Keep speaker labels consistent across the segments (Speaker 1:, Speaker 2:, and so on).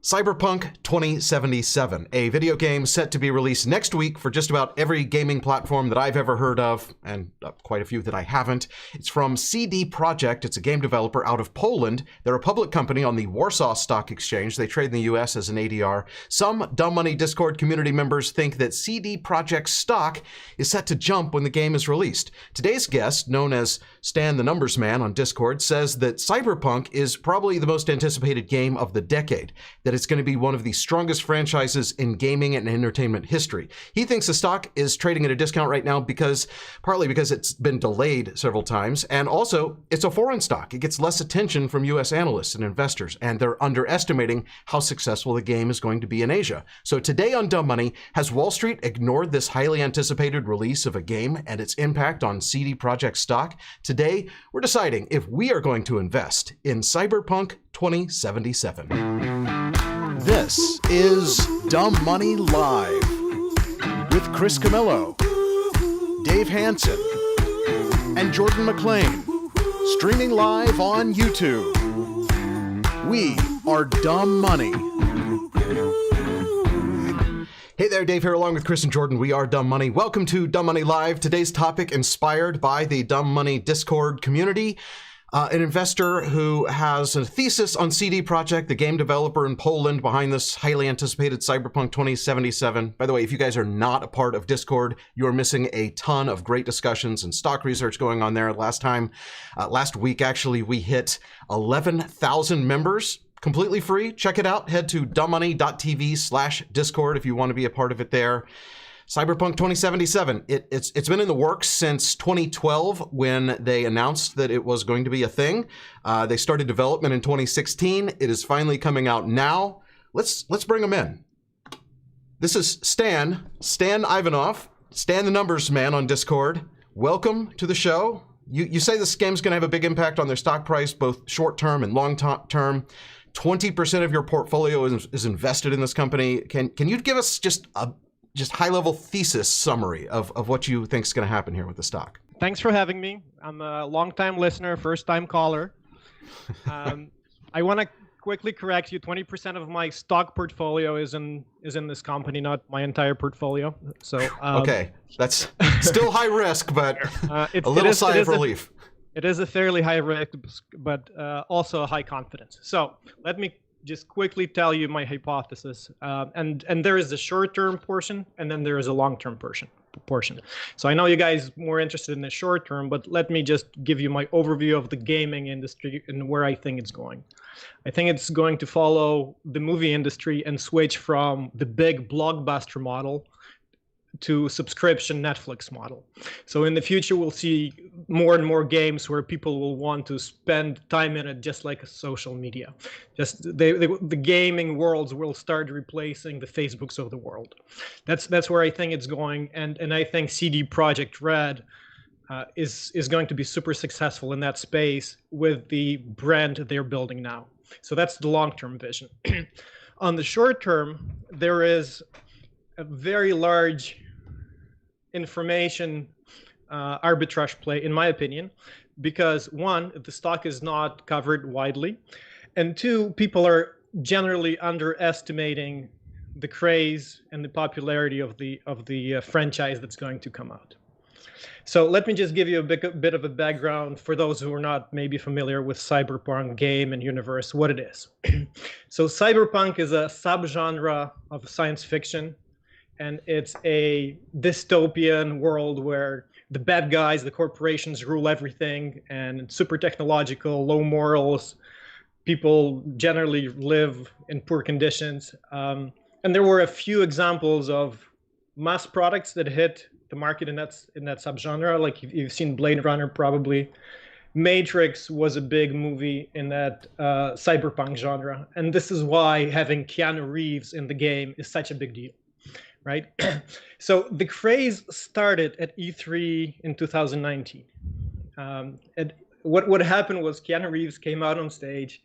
Speaker 1: Cyberpunk 2077, a video game set to be released next week for just about every gaming platform that I've ever heard of, and quite a few that I haven't. It's from CD Projekt. It's a game developer out of Poland. They're a public company on the Warsaw Stock Exchange. They trade in the US as an ADR. Some Dumb Money Discord community members think that CD Projekt's stock is set to jump when the game is released. Today's guest, known as Stan the Numbers Man on Discord, says that Cyberpunk is probably the most anticipated game of the decade, that it's going to be one of the strongest franchises in gaming and entertainment history. He thinks the stock is trading at a discount right now partly because it's been delayed several times, and also it's a foreign stock. It gets less attention from US analysts and investors, and they're underestimating how successful the game is going to be in Asia. So today on Dumb Money, has Wall Street ignored this highly anticipated release of a game and its impact on CD Projekt stock? Today, we're deciding if we are going to invest in Cyberpunk 2077. This is Dumb Money Live with Chris Camillo, Dave Hansen, and Jordan McLean, streaming live on YouTube. We are Dumb Money. Hey there, Dave here along with Chris and Jordan. We are Dumb Money. Welcome to Dumb Money Live. Today's topic inspired by the Dumb Money Discord community. An investor who has a thesis on CD Projekt, the game developer in Poland behind this highly anticipated Cyberpunk 2077. By the way, if you guys are not a part of Discord, you're missing a ton of great discussions and stock research going on there. Last week, actually, we hit 11,000 members. Completely free. Check it out. Head to dumbmoney.tv/Discord if you want to be a part of it there. Cyberpunk 2077, it's been in the works since 2012 when they announced that it was going to be a thing. They started development in 2016. It is finally coming out now. Let's bring them in. This is Stan Ivanov, Stan the Numbers Man on Discord. Welcome to the show. You say this game's going to have a big impact on their stock price, both short-term and long-term. 20% of your portfolio is invested in this company. Can you give us just high-level thesis summary of what you think is going to happen here with the stock?
Speaker 2: Thanks for having me. I'm a long-time listener, first-time caller. I want to quickly correct you. 20% of my stock portfolio is in this company, not my entire portfolio. So
Speaker 1: okay, that's still high risk, but a little sigh of relief.
Speaker 2: It is a fairly high risk, but also a high confidence. So let me just quickly tell you my hypothesis. And there is a short-term portion, and then there is a long-term portion. So I know you guys more interested in the short-term, but let me just give you my overview of the gaming industry and where I think it's going. I think it's going to follow the movie industry and switch from the big blockbuster model to subscription Netflix model. So in the future, we'll see more and more games where people will want to spend time in it, just like a social media. Just the gaming worlds will start replacing the Facebooks of the world. That's where I think it's going, and I think CD Projekt Red is going to be super successful in that space with the brand they're building now. So that's the long-term vision. On the short term, there is a very large information arbitrage play, in my opinion, because one, the stock is not covered widely, and two, people are generally underestimating the craze and the popularity of the franchise that's going to come out. So let me just give you a bit of a background for those who are not maybe familiar with Cyberpunk game and universe, what it is. So Cyberpunk is a subgenre of science fiction, and it's a dystopian world where the bad guys, the corporations rule everything, and super technological, low morals. People generally live in poor conditions. And there were a few examples of mass products that hit the market in that subgenre. Like you've seen Blade Runner probably. Matrix was a big movie in that cyberpunk genre. And this is why having Keanu Reeves in the game is such a big deal. Right? So the craze started at E3 in 2019. And what happened was Keanu Reeves came out on stage.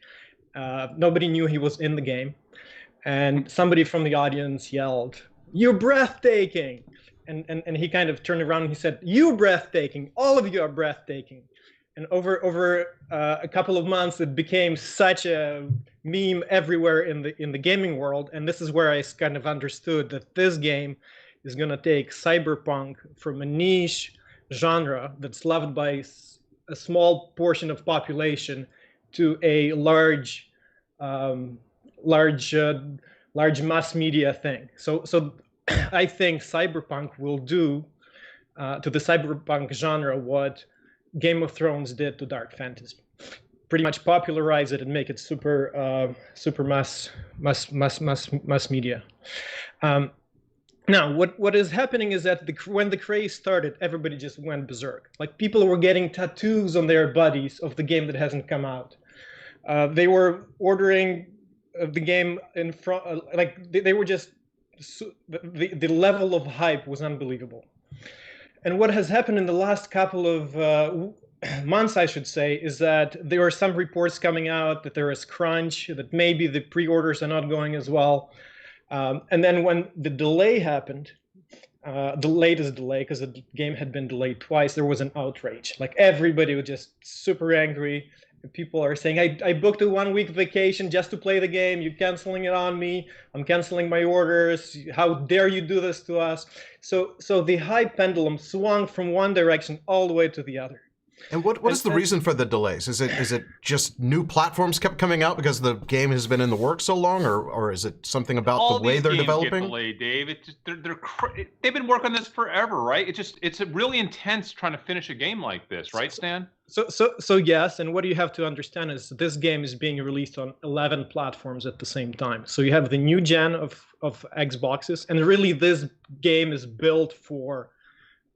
Speaker 2: Nobody knew he was in the game. And somebody from the audience yelled, "You're breathtaking." And he kind of turned around and he said, "You're breathtaking. All of you are breathtaking." And over a couple of months, it became such a meme everywhere in the gaming world. And this is where I kind of understood that this game is going to take Cyberpunk from a niche genre that's loved by a small portion of population to a um, large, large mass media thing. So I think Cyberpunk will do to the cyberpunk genre what Game of Thrones did to dark fantasy. Pretty much popularize it and make it super mass media. Now, what is happening is that when the craze started, everybody just went berserk. Like, people were getting tattoos on their bodies of the game that hasn't come out. They were ordering the game in front, like they were just the level of hype was unbelievable. And what has happened in the last couple of months, I should say, is that there are some reports coming out that there is crunch, that maybe the pre-orders are not going as well. And then when the delay happened, the latest delay, because the game had been delayed twice, there was an outrage. Like, everybody was just super angry. People are saying, I booked a 1-week vacation just to play the game. You're canceling it on me. I'm canceling my orders. How dare you do this to us? So the hype pendulum swung from one direction all the way to the other.
Speaker 1: And what is the reason for the delays? Is it just new platforms kept coming out because the game has been in the works so long, or is it something about
Speaker 3: all
Speaker 1: the way they're developing?
Speaker 3: Get delayed, Dave. It's just, they've been working on this forever, right? It's really intense trying to finish a game like this, right, Stan?
Speaker 2: So yes, and what you have to understand is this game is being released on 11 platforms at the same time. So you have the new gen of Xboxes, and really this game is built for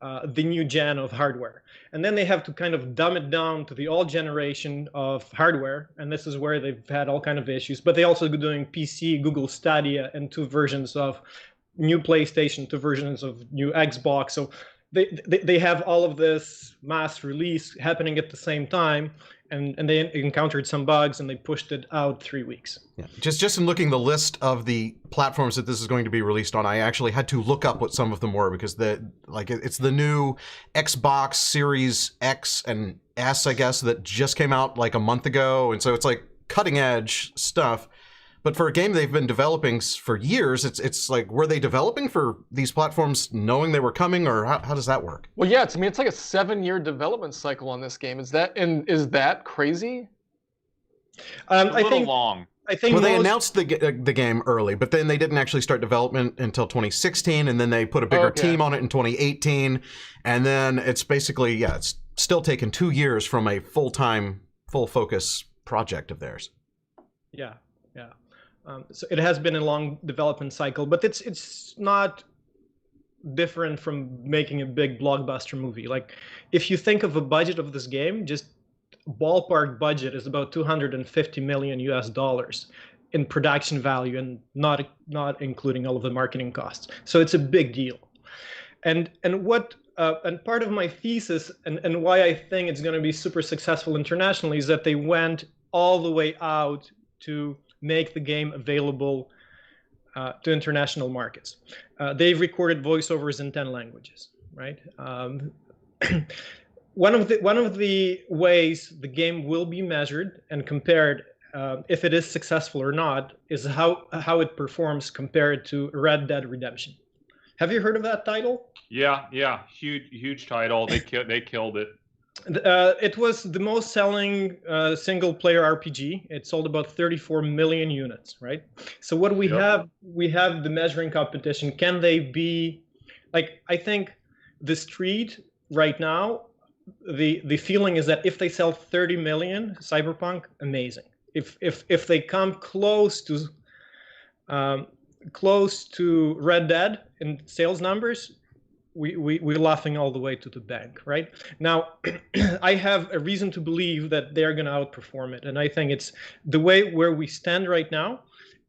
Speaker 2: the new gen of hardware. And then they have to kind of dumb it down to the old generation of hardware, and this is where they've had all kind of issues. But they also doing PC, Google Stadia, and 2 versions of new PlayStation, 2 versions of new Xbox. So they have all of this mass release happening at the same time, and they encountered some bugs and they pushed it out 3 weeks.
Speaker 1: Yeah. Just in looking the list of the platforms that this is going to be released on, I actually had to look up what some of them were, because it's the new Xbox Series X and S, I guess, that just came out like a month ago, and so it's like cutting edge stuff. But for a game they've been developing for years, it's like, were they developing for these platforms knowing they were coming, or how does that work?
Speaker 4: Well, yeah, it's like a 7-year development cycle on this game. Is that crazy?
Speaker 3: I think long.
Speaker 2: I think
Speaker 1: well, they announced the game early, but then they didn't actually start development until 2016, and then they put a bigger team on it in 2018, and then it's basically, it's still taken 2 years from a full focus project of theirs.
Speaker 2: Yeah. So it has been a long development cycle, but it's not different from making a big blockbuster movie. Like, if you think of the budget of this game, just ballpark budget is about $250 million US in production value, and not including all of the marketing costs. So it's a big deal. And part of my thesis and why I think it's going to be super successful internationally is that they went all the way out to make the game available to international markets. They've recorded voiceovers in 10 languages, right? One of the ways the game will be measured and compared, if it is successful or not, is how it performs compared to Red Dead Redemption. Have you heard of that title?
Speaker 3: Yeah, huge title. They killed it.
Speaker 2: It was the most selling single-player RPG. It sold about 34 million units, right? So what we have the measuring competition. Can they be, like, I think the Street right now, the feeling is that if they sell 30 million Cyberpunk, amazing. If they come close to Red Dead in sales numbers, we're laughing all the way to the bank, right? Now, I have a reason to believe that they're going to outperform it, and I think it's the way where we stand right now.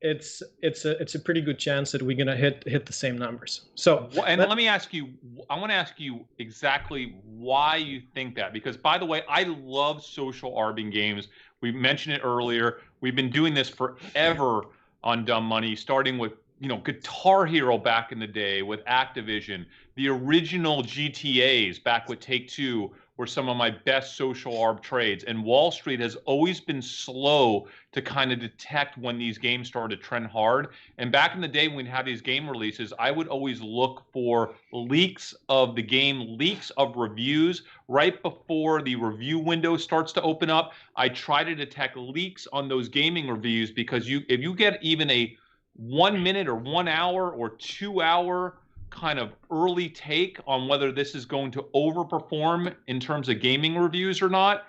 Speaker 2: It's a pretty good chance that we're going to hit the same numbers. So,
Speaker 3: and let me ask you. I want to ask you exactly why you think that, because, by the way, I love social arbing games. We mentioned it earlier. We've been doing this forever on Dumb Money, starting with Guitar Hero back in the day with Activision, the original GTAs back with Take-Two were some of my best social arb trades. And Wall Street has always been slow to kind of detect when these games started to trend hard. And back in the day when we'd have these game releases, I would always look for leaks of the game, leaks of reviews right before the review window starts to open up. I try to detect leaks on those gaming reviews, because if you get even a 1 minute or 1 hour or 2 hour kind of early take on whether this is going to overperform in terms of gaming reviews or not,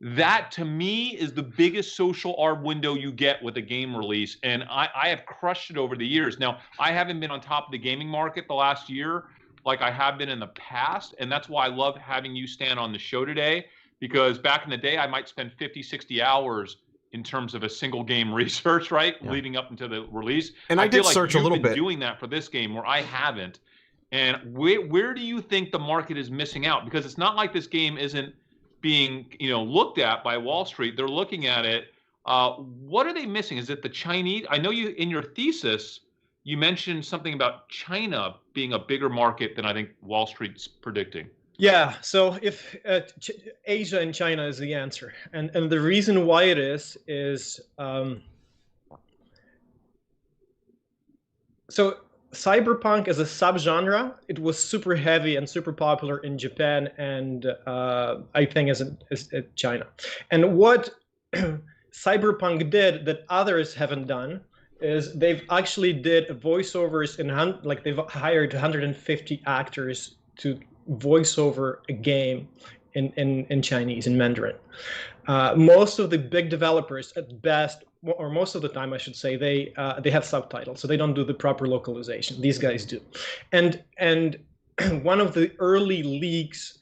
Speaker 3: that to me is the biggest social arb window you get with a game release. And I have crushed it over the years. Now, I haven't been on top of the gaming market the last year like I have been in the past. And that's why I love having you stand on the show today, because back in the day, I might spend 50, 60 hours in terms of a single game research, right? Yeah. Leading up into the release.
Speaker 1: And I did search a little bit.
Speaker 3: Doing that for this game where I haven't. And where do you think the market is missing out? Because it's not like this game isn't being, looked at by Wall Street. They're looking at it. What are they missing? Is it the Chinese? I know you, in your thesis, you mentioned something about China being a bigger market than I think Wall Street's predicting.
Speaker 2: Yeah, so if Asia and China is the answer, and the reason why it is so Cyberpunk as a subgenre, it was super heavy and super popular in Japan and I think as China. And what Cyberpunk did that others haven't done is they've actually did voiceovers they've hired 150 actors to voice over a game in Chinese, in Mandarin. Most of the big developers, at best, or most of the time I should say, they have subtitles, so they don't do the proper localization. These guys do. And one of the early leaks,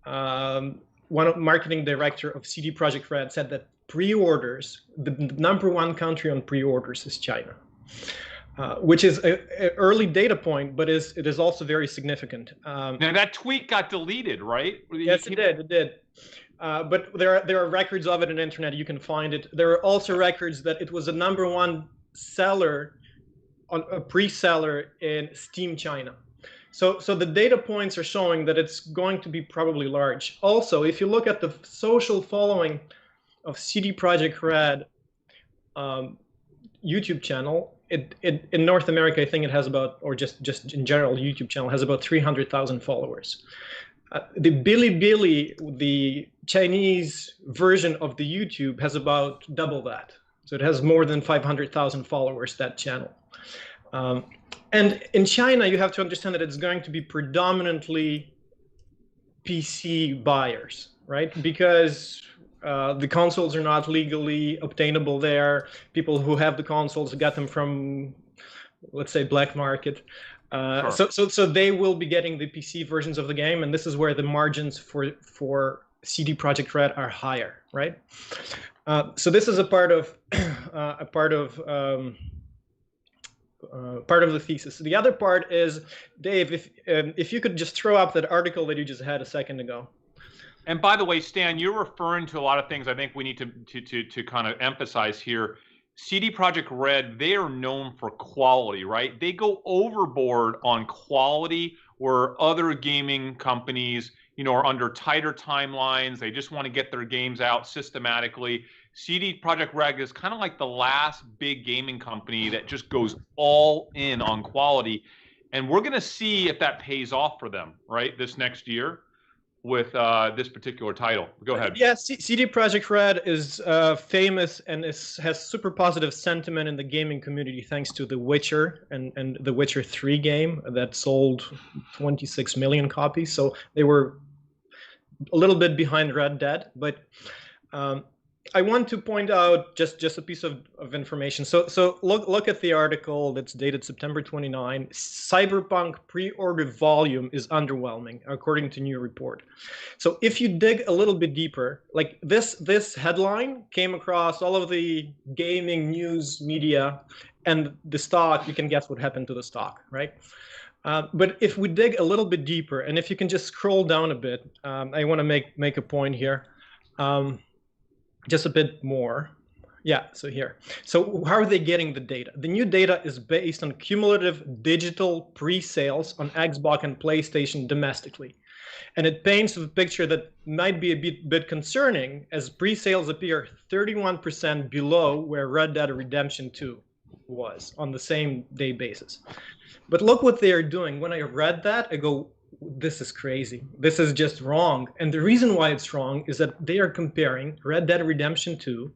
Speaker 2: one marketing director of CD Projekt Red said that pre-orders, the #1 country on pre-orders is China. Which is an early data point, but it is also very significant.
Speaker 3: Now that tweet got deleted, right?
Speaker 2: Yes, it did. It did. But there are records of it on the internet. You can find it. There are also records that it was a #1 seller, a pre-seller in Steam China. So the data points are showing that it's going to be probably large. Also, if you look at the social following of CD Projekt Red YouTube channel, in North America, I think it has about, or just in general, YouTube channel has about 300,000 followers. The Bilibili, the Chinese version of the YouTube, has about double that. So it has more than 500,000 followers, that channel. And in China, you have to understand that it's going to be predominantly PC buyers, right? Because the consoles are not legally obtainable there. People who have the consoles got them from, let's say, black market. Sure. So they will be getting the PC versions of the game, and this is where the margins for CD Projekt Red are higher, right? So this is a part of the thesis. The other part is, Dave, if you could just throw up that article that you just had a second ago.
Speaker 3: And by the way, Stan, you're referring to a lot of things I think we need to kind of emphasize here. CD Projekt Red, they are known for quality, right? They go overboard on quality where other gaming companies, are under tighter timelines. They just want to get their games out systematically. CD Projekt Red is kind of like the last big gaming company that just goes all in on quality. And we're going to see if that pays off for them, right, this next year with this particular title. Go ahead.
Speaker 2: Yeah, CD Projekt Red is famous and has super positive sentiment in the gaming community thanks to The Witcher and The Witcher 3 game that sold 26 million copies. So they were a little bit behind Red Dead, but I want to point out just a piece of information. So look at the article that's dated September 29. Cyberpunk pre-order volume is underwhelming, according to new report. So if you dig a little bit deeper, like this headline came across all of the gaming news media and the stock, you can guess what happened to the stock, right? But if we dig a little bit deeper, and if you can just scroll down a bit, I want to make a point here. Just a bit more. Yeah, so here. So how are they getting the data? The new data is based on cumulative digital pre-sales on Xbox and PlayStation domestically. And it paints a picture that might be a bit concerning, as pre-sales appear 31% below where Red Dead Redemption 2 was on the same day basis. But look what they are doing. When I read that, I go, this is crazy. This is just wrong. And the reason why it's wrong is that they are comparing Red Dead Redemption 2,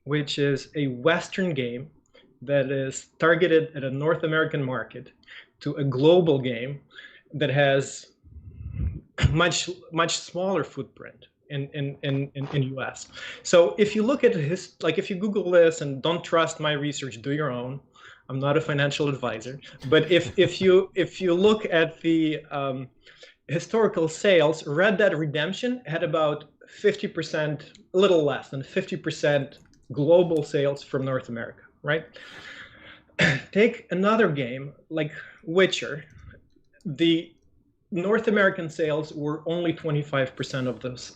Speaker 2: which is a Western game that is targeted at a North American market, to a global game that has much smaller footprint in US. So if you look at his, like if you Google this, and don't trust my research, do your own. I'm not a financial advisor, but if you look at the historical sales, Red Dead Redemption had about 50%, a little less than 50% global sales from North America, right? Take another game like Witcher. The North American sales were only 25%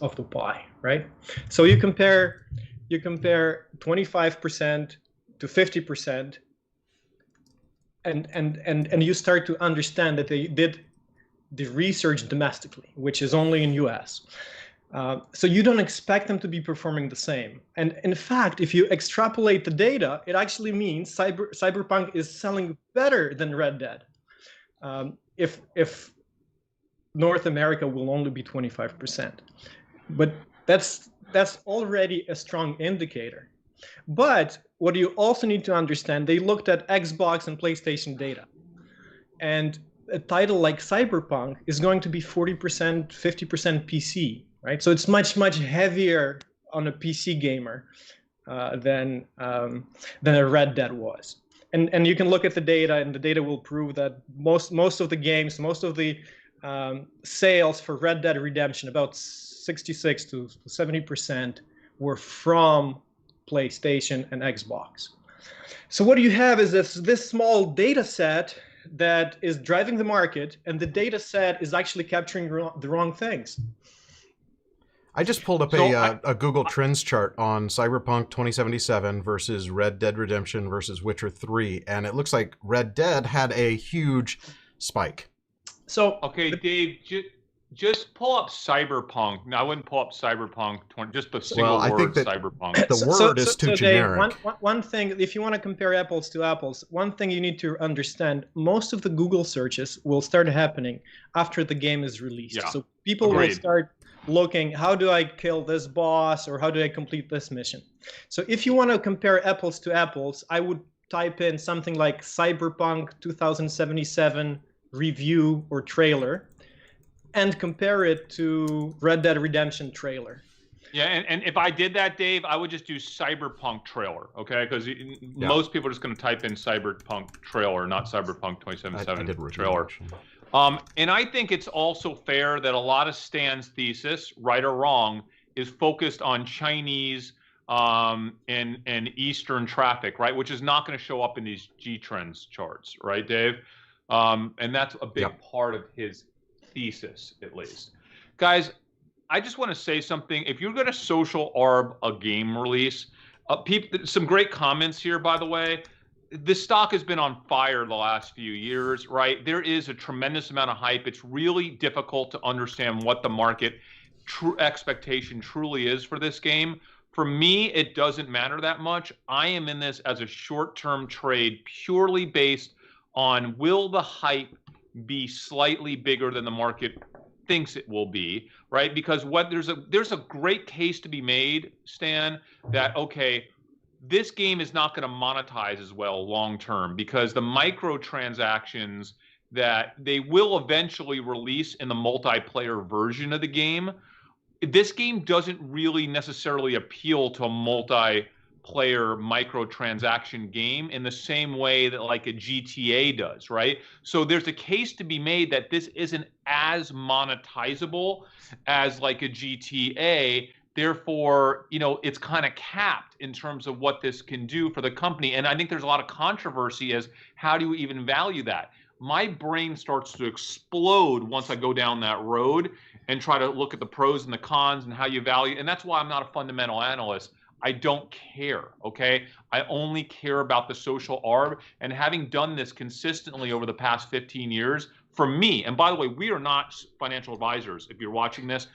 Speaker 2: of the pie, right? So you compare 25% to 50%, and you start to understand that they did the research domestically, which is only in US. So you don't expect them to be performing the same. And in fact, if you extrapolate the data, it actually means Cyberpunk is selling better than Red Dead. If North America will only be 25%, but that's already a strong indicator. But what you also need to understand, they looked at Xbox and PlayStation data, and a title like Cyberpunk is going to be 40%, 50% PC, right? So it's much heavier on a PC gamer than a Red Dead was. And you can look at the data, and the data will prove that most of the games, most of the sales for Red Dead Redemption, about 66 to 70%, were from PlayStation and Xbox. So what you have is this small data set that is driving the market, and the data set is actually capturing the wrong things.
Speaker 1: I just pulled up a Google Trends chart on Cyberpunk 2077 versus Red Dead Redemption versus Witcher 3, and it looks like Red Dead had a huge spike.
Speaker 2: So
Speaker 3: okay, Dave, just pull up Cyberpunk. No, I wouldn't pull up Cyberpunk 20, just the single word Cyberpunk.
Speaker 1: The word is too generic.
Speaker 2: Dave, one thing, if you want to compare apples to apples, one thing you need to understand, most of the Google searches will start happening after the game is released.
Speaker 3: Yeah.
Speaker 2: So people will start looking, how do I kill this boss, or how do I complete this mission? So if you want to compare apples to apples, I would type in something like Cyberpunk 2077 review or trailer, and compare it to Red Dead Redemption trailer.
Speaker 3: Yeah, and if I did that, Dave, I would just do Cyberpunk trailer, okay? Because most people are just going to type in Cyberpunk trailer, not Cyberpunk 2077 trailer. And I think it's also fair that a lot of Stan's thesis, right or wrong, is focused on Chinese and Eastern traffic, right? Which is not going to show up in these G-Trends charts, right, Dave? And that's a big part of his thesis, at least. Guys, I just want to say something. If you're going to social arb a game release, some great comments here, by the way. This stock has been on fire the last few years, right? There is a tremendous amount of hype. It's really difficult to understand what the market expectation truly is for this game. For me, it doesn't matter that much. I am in this as a short-term trade purely based on, will the hype be slightly bigger than the market thinks it will be, right? Because there's a great case to be made, Stan, that, okay, this game is not going to monetize as well long term, because the microtransactions that they will eventually release in the multiplayer version of the game, this game doesn't really necessarily appeal to a multiplayer microtransaction game in the same way that like a GTA does, right? So there's a case to be made that this isn't as monetizable as like a GTA. Therefore, you know, it's kind of capped in terms of what this can do for the company. And I think there's a lot of controversy as how do you even value that? My brain starts to explode once I go down that road and try to look at the pros and the cons and how you value. And that's why I'm not a fundamental analyst. I don't care, okay? I only care about the social arb, and having done this consistently over the past 15 years, for me, and by the way, we are not financial advisors. If you're watching this,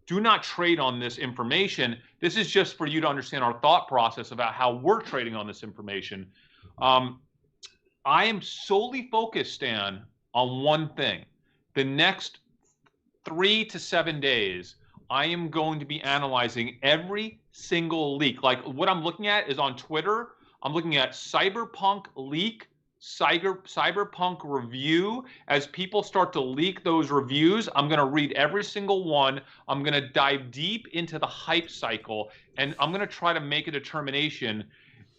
Speaker 3: do not trade on this information. This is just for you to understand our thought process about how we're trading on this information. I am solely focused, Stan, on one thing. The next 3 to 7 days, I am going to be analyzing every single leak. Like what I'm looking at is on Twitter, I'm looking at Cyberpunk leak, Cyberpunk review. As people start to leak those reviews, I'm going to read every single one. I'm going to dive deep into the hype cycle, and I'm going to try to make a determination.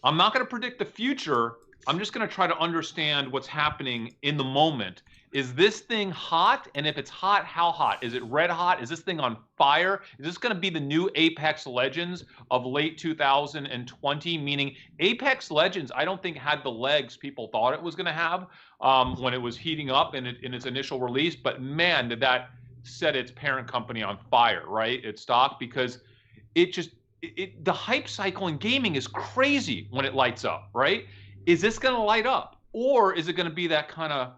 Speaker 3: I'm not going to predict the future. I'm just going to try to understand what's happening in the moment. Is this thing hot? And if it's hot, how hot? Is it red hot? Is this thing on fire? Is this going to be the new Apex Legends of late 2020? Meaning Apex Legends, I don't think had the legs people thought it was going to have when it was heating up in its initial release. But man, did that set its parent company on fire, right? Its stock, because it just, the hype cycle in gaming is crazy when it lights up, right? Is this going to light up? Or is it going to be that kind of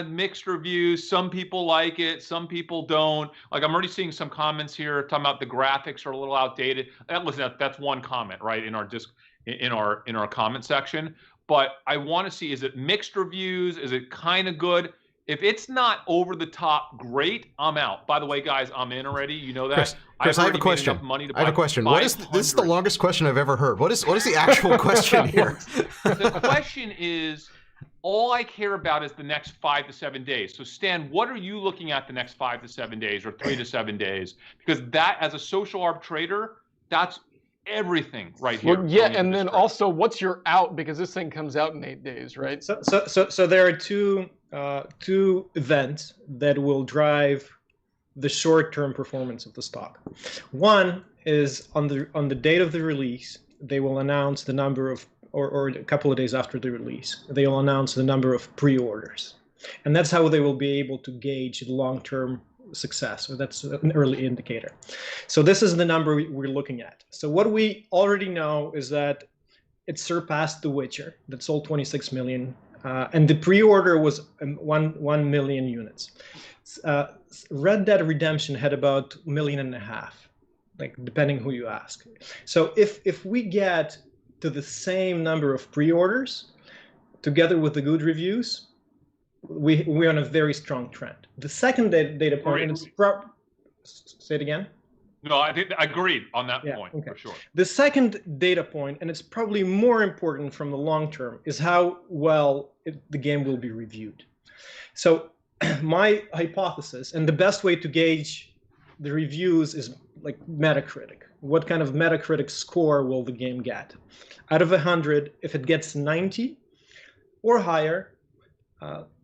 Speaker 3: mixed reviews? Some people like it, some people don't. Like I'm already seeing some comments here talking about the graphics are a little outdated. That's one comment, right, in our comment section. But I want to see, is it mixed reviews? Is it kind of good? If it's not over the top great, I'm out. By the way, guys, I'm in already. You know that.
Speaker 1: Chris, I have a question. I have a question. This is the longest question I've ever heard. What is the actual question here?
Speaker 3: The question is, all I care about is the next 5 to 7 days. So Stan, what are you looking at the next 5 to 7 days or 3 to 7 days? Because that, as a social arb trader, that's everything right here.
Speaker 4: Well, yeah, and then also, what's your out? Because this thing comes out in 8 days, right?
Speaker 2: So there are two events that will drive the short-term performance of the stock. One is on the date of the release, they will announce the number of, or a couple of days after the release, they will announce the number of pre-orders, and that's how they will be able to gauge the long-term success. So that's an early indicator. So this is the number we're looking at. So what we already know is that it surpassed The Witcher, that sold 26 million. And the pre-order was 1 million units. Red Dead Redemption had about 1.5 million, like depending who you ask. So if we get to the same number of pre-orders, together with the good reviews, we're on a very strong trend. The second data point, and say it again.
Speaker 3: No, I agreed on that point, okay, for sure.
Speaker 2: The second data point, and it's probably more important from the long term, is how well the game will be reviewed. So my hypothesis, and the best way to gauge the reviews is like Metacritic. What kind of Metacritic score will the game get? Out of 100, if it gets 90 or higher,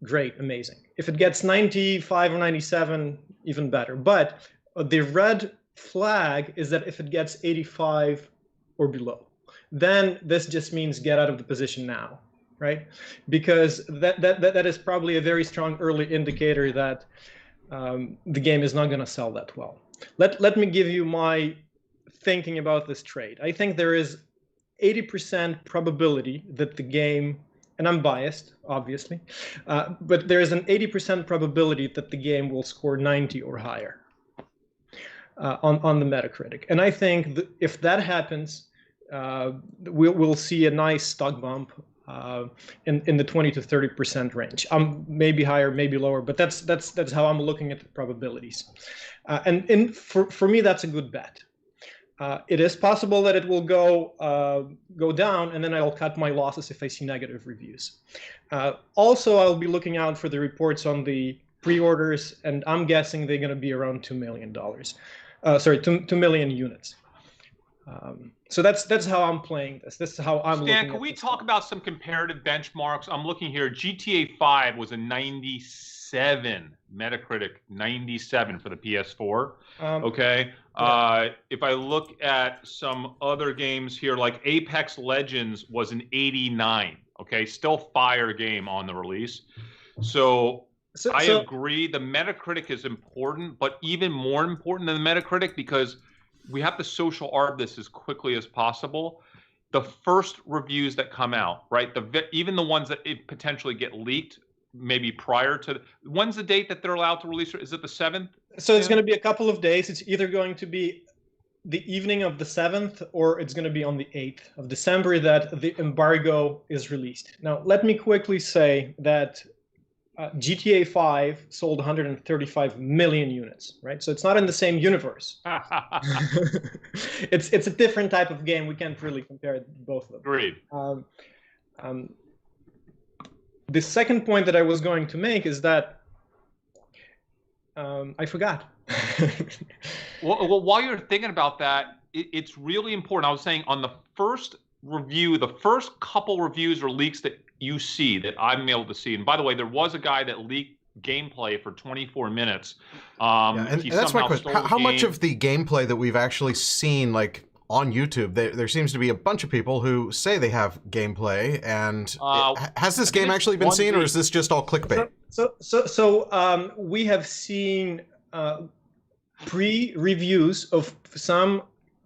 Speaker 2: great, amazing. If it gets 95 or 97, even better. But the red flag is that if it gets 85 or below, then this just means get out of the position now, right? Because that is probably a very strong early indicator that the game is not going to sell that well. Let me give you my thinking about this trade. I think there is 80% probability that the game, and I'm biased, obviously, but there is an 80% probability that the game will score 90 or higher on the Metacritic. And I think that if that happens, we'll see a nice stock bump in the 20 to 30% range. Maybe higher, maybe lower, but that's how I'm looking at the probabilities. And for me, that's a good bet. It is possible that it will go down, and then I'll cut my losses if I see negative reviews. Also, I'll be looking out for the reports on the pre-orders, and I'm guessing they're going to be around $2 million. 2 million units. So that's how I'm playing this. This is how I'm looking at
Speaker 3: Stan, can we talk about some comparative benchmarks? I'm looking here. GTA 5 was a 97 Metacritic, 97 for the PS4. Okay. If I look at some other games here, like Apex Legends was an 89. Okay, still fire game on the release. So I agree. The Metacritic is important, but even more important than the Metacritic, because we have to social arb this as quickly as possible. The first reviews that come out, right? Even the ones that potentially get leaked, maybe prior to when's the date that they're allowed to release? Is it the 7th?
Speaker 2: So it's going to be a couple of days. It's either going to be the evening of the 7th or it's going to be on the 8th of December that the embargo is released. Now, let me quickly say that GTA 5 sold 135 million units, right? So it's not in the same universe. It's a different type of game. We can't really compare both of them.
Speaker 3: Agreed.
Speaker 2: The second point that I was going to make is that I forgot.
Speaker 3: Well, while you're thinking about that, it's really important. I was saying on the first review, the first couple reviews or leaks that you see that I'm able to see, and by the way, there was a guy that leaked gameplay for 24 minutes.
Speaker 1: And that's my question. How much of the gameplay that we've actually seen, like on YouTube, there seems to be a bunch of people who say they have gameplay, and has this game actually been seen, or is this just all clickbait?
Speaker 2: So we have seen pre-reviews of some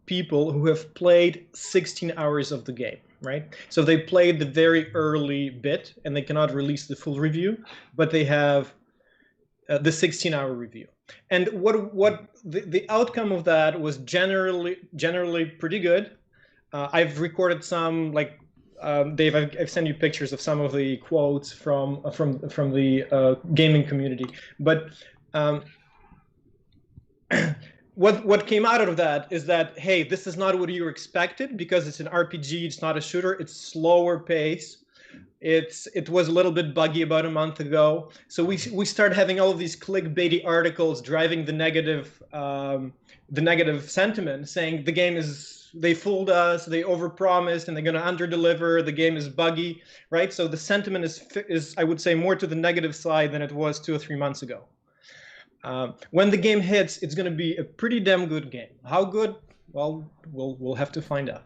Speaker 2: people who have played 16 hours of the game, right? So they played the very early bit and they cannot release the full review, but they have the 16-hour review. And what the outcome of that was generally pretty good. I've recorded some, like Dave, I've sent you pictures of some of the quotes from the gaming community, but what came out of that is that, hey, this is not what you expected because it's an RPG, it's not a shooter, it's slower pace. It was a little bit buggy about a month ago. So we started having all of these clickbaity articles driving the negative sentiment, saying the game is, they fooled us, they overpromised, and they're going to underdeliver. The game is buggy, right? So the sentiment is I would say more to the negative side than it was 2 or 3 months ago. When the game hits, it's going to be a pretty damn good game. How good? Well, we'll have to find out.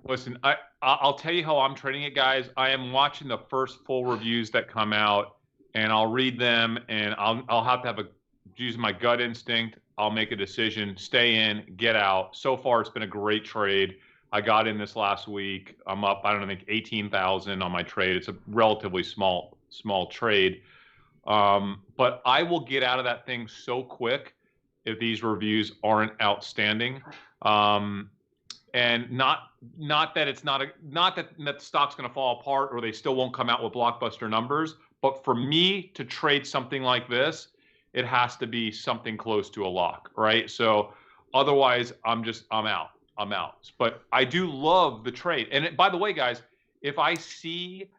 Speaker 3: Listen, I'll tell you how I'm treating it, guys. I am watching the first full reviews that come out, and I'll read them, and I'll have to use my gut instinct. I'll make a decision, stay in, get out. So far, it's been a great trade. I got in this last week. I'm up, I don't know, I think 18,000 on my trade. It's a relatively small trade. But I will get out of that thing so quick if these reviews aren't outstanding. And not that it's not that the stock's going to fall apart or they still won't come out with blockbuster numbers, but for me to trade something like this, it has to be something close to a lock, right? So otherwise, I'm out. But I do love the trade. And by the way, guys, if I see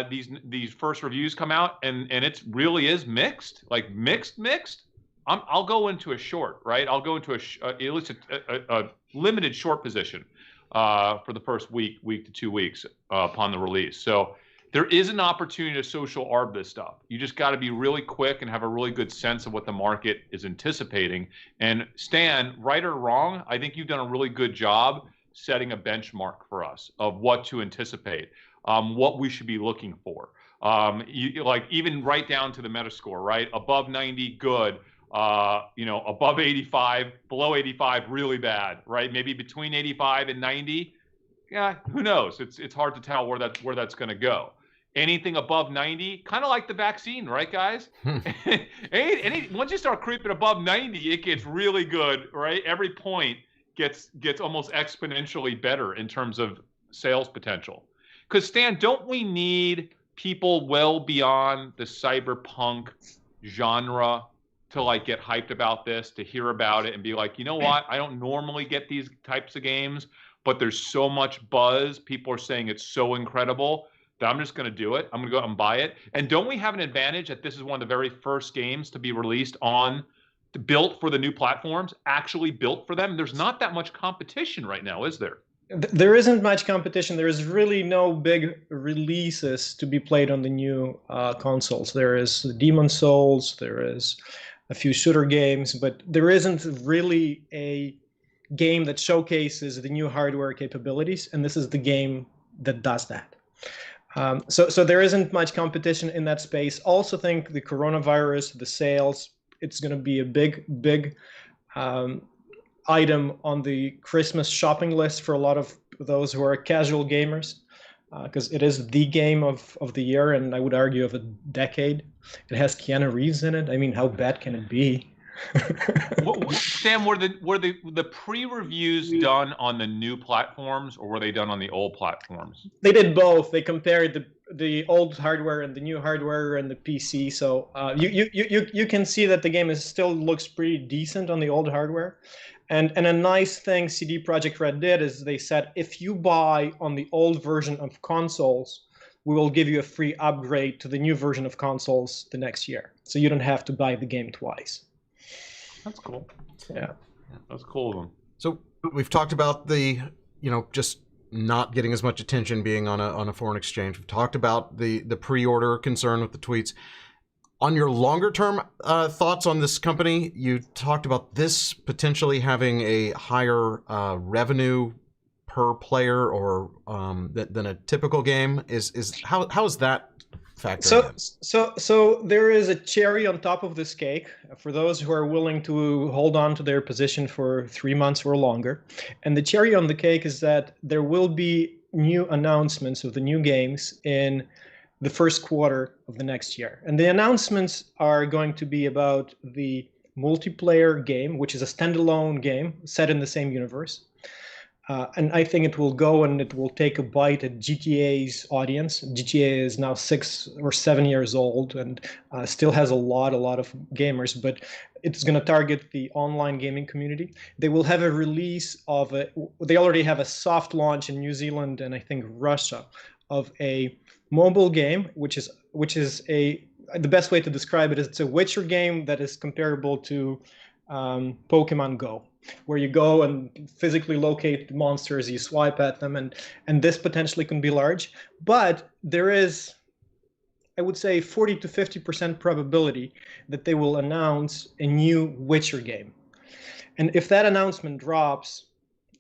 Speaker 3: these first reviews come out and it really is mixed, like mixed, I'll go into a short, right? I'll go into at least a limited short position for the first week to 2 weeks upon the release. So there is an opportunity to social arb this stuff. You just got to be really quick and have a really good sense of what the market is anticipating. And Stan, right or wrong, I think you've done a really good job setting a benchmark for us of what to anticipate, what we should be looking for. Like even right down to the Metascore, right? Above 90, good. Above 85, below 85, really bad, right? Maybe between 85 and 90, yeah, who knows? It's hard to tell where that's going to go. Anything above 90, kind of like the vaccine, right, guys? Once you start creeping above 90, it gets really good, right? Every point gets almost exponentially better in terms of sales potential. Because Stan, don't we need people well beyond the cyberpunk genre to like get hyped about this, to hear about it and be like, you know what? I don't normally get these types of games, but there's so much buzz. People are saying it's so incredible that I'm just going to do it. I'm going to go out and buy it. And don't we have an advantage that this is one of the very first games to be released built for the new platforms, actually built for them? There's not that much competition right now, is there?
Speaker 2: There isn't much competition. There is really no big releases to be played on the new consoles. There is Demon's Souls, there is a few shooter games, but there isn't really a game that showcases the new hardware capabilities, and this is the game that does that. So there isn't much competition in that space. Also think the coronavirus, the sales, it's going to be a big item on the Christmas shopping list for a lot of those who are casual gamers, because it is the game of the year, and I would argue of a decade. It has Keanu Reeves in it. I mean, how bad can it be?
Speaker 3: Sam, were the pre-reviews done on the new platforms, or were they done on the old platforms?
Speaker 2: They did both. They compared the old hardware and the new hardware and the PC. So you can see that the game still looks pretty decent on the old hardware. And a nice thing CD Projekt Red did is they said, if you buy on the old version of consoles, we will give you a free upgrade to the new version of consoles the next year. So you don't have to buy the game twice.
Speaker 3: That's cool.
Speaker 2: Yeah.
Speaker 3: That's cool of them.
Speaker 1: So we've talked about the, just not getting as much attention being on a foreign exchange. We've talked about the pre-order concern with the tweets. On your longer term thoughts on this company, you talked about this potentially having a higher revenue per player or than a typical game. How is that factoring in?
Speaker 2: So there is a cherry on top of this cake for those who are willing to hold on to their position for 3 months or longer. And the cherry on the cake is that there will be new announcements of the new games in the first quarter of the next year. And the announcements are going to be about the multiplayer game, which is a standalone game set in the same universe. And I think it will go and it will take a bite at GTA's audience. GTA is now 6 or 7 years old and still has a lot of gamers, but it's going to target the online gaming community. They will have a release of they already have a soft launch in New Zealand and I think Russia of a mobile game, which is the best way to describe it is it's a Witcher game that is comparable to Pokemon Go, where you go and physically locate the monsters, you swipe at them, and this potentially can be large. But there is, I would say, 40 to 50% probability that they will announce a new Witcher game. And if that announcement drops,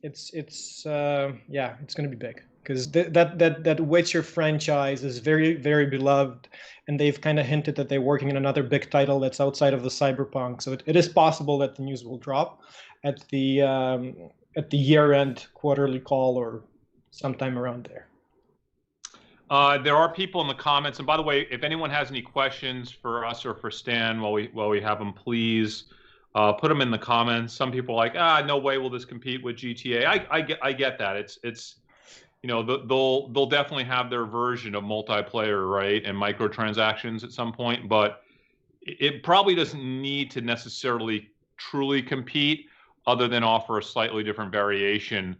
Speaker 2: it's going to be big. Because that Witcher franchise is very, very beloved, and they've kind of hinted that they're working on another big title that's outside of the Cyberpunk. So it is possible that the news will drop at the year-end quarterly call or sometime around there.
Speaker 3: There are people in the comments, and by the way, if anyone has any questions for us or for Stan while we have them, please put them in the comments. Some people are like, no way will this compete with GTA. I get that. It's they'll definitely have their version of multiplayer, right, and microtransactions at some point, but it probably doesn't need to necessarily truly compete other than offer a slightly different variation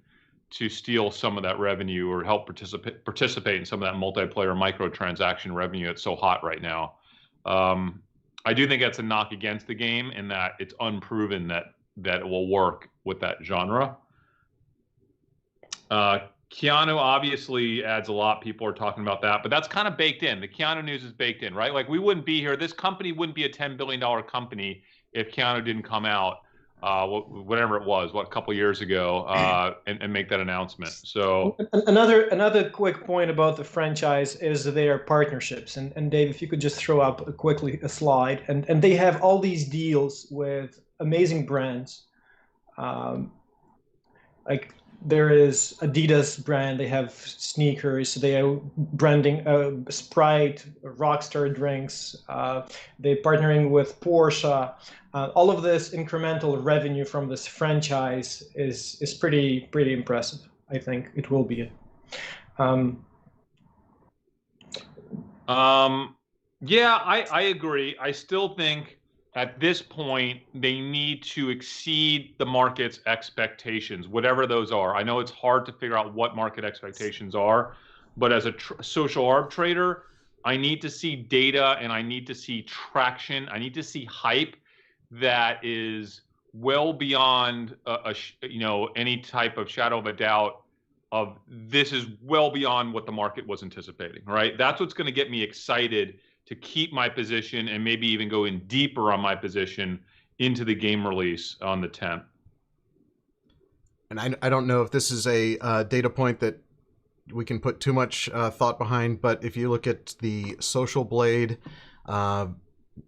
Speaker 3: to steal some of that revenue or help participate in some of that multiplayer microtransaction revenue that's so hot right now. I do think that's a knock against the game in that it's unproven that it will work with that genre. Keanu obviously adds a lot. People are talking about that, but that's kind of baked in. The Keanu news is baked in, right? Like we wouldn't be here. This company wouldn't be a $10 billion company if Keanu didn't come out, whatever it was, a couple years ago, and make that announcement. So
Speaker 2: another quick point about the franchise is their partnerships. And Dave, if you could just throw up quickly a slide. And they have all these deals with amazing brands, like. There is Adidas brand. They have sneakers. They are branding Sprite, Rockstar drinks. They're partnering with Porsche. All of this incremental revenue from this franchise is pretty impressive. I think it will be.
Speaker 3: Yeah, I agree. I still think at this point, they need to exceed the market's expectations, whatever those are. I know it's hard to figure out what market expectations are, but as a social arb trader, I need to see data and I need to see traction. I need to see hype that is well beyond any type of shadow of a doubt of this is well beyond what the market was anticipating, right? That's what's going to get me excited to keep my position and maybe even go in deeper on my position into the game release on the 10th.
Speaker 1: And I don't know if this is a data point that we can put too much thought behind, but if you look at the Social Blade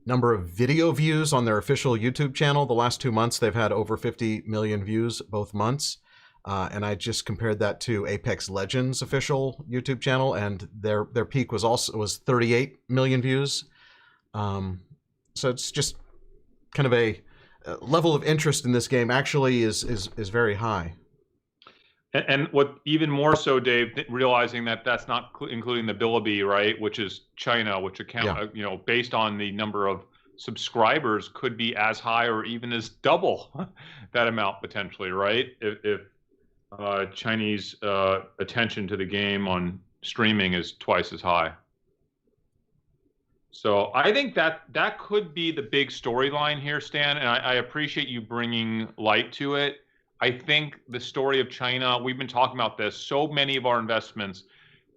Speaker 1: number of video views on their official YouTube channel. The last 2 months, they've had over 50 million views both months. And I just compared that to Apex Legends official YouTube channel, and their peak was 38 million views. So it's just kind of a level of interest in this game actually is very high.
Speaker 3: And what even more so, Dave, realizing that that's not including the Bilibili, right, which is China, which account, based on the number of subscribers, could be as high or even as double that amount potentially, right? If Chinese attention to the game on streaming is twice as high. So I think that could be the big storyline here, Stan, and I appreciate you bringing light to it. I think the story of China, we've been talking about this, so many of our investments,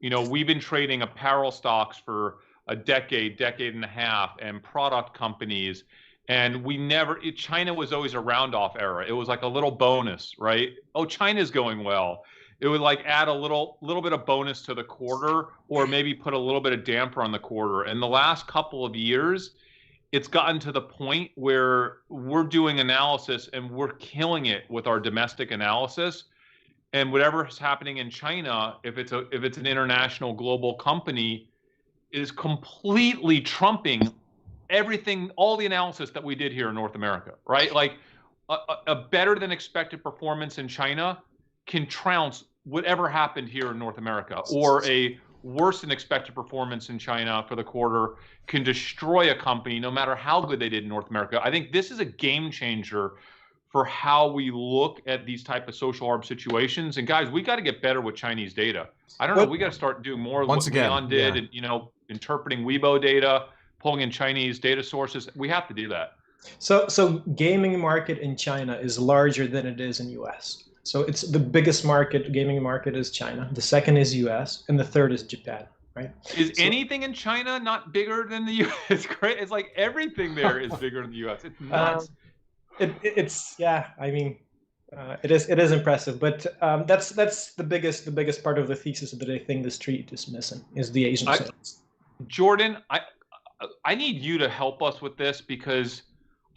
Speaker 3: we've been trading apparel stocks for a decade and a half, and product companies, and China was always a round-off era. It was like a little bonus, right? Oh, China's going well. It would like add a little bit of bonus to the quarter, or maybe put a little bit of damper on the quarter. And the last couple of years, it's gotten to the point where we're doing analysis and we're killing it with our domestic analysis. And whatever is happening in China, if it's an international global company, is completely trumping everything, all the analysis that we did here in North America, right? Like a better than expected performance in China can trounce whatever happened here in North America, or a worse than expected performance in China for the quarter can destroy a company no matter how good they did in North America. I think this is a game changer for how we look at these type of social arb situations. And guys, we got to get better with Chinese data. I don't know, we got to start doing more of what Leon did, and interpreting Weibo data, pulling in Chinese data sources. We have to do that.
Speaker 2: So gaming market in China is larger than it is in US. So it's the biggest gaming market is China. The second is US, and the third is Japan, right?
Speaker 3: Is anything in China not bigger than the US? It's great. It's like everything there is bigger than the US. It's nuts.
Speaker 2: It is impressive, but that's the biggest part of the thesis that I think the street is missing is the Asian sales.
Speaker 3: Jordan, I need you to help us with this, because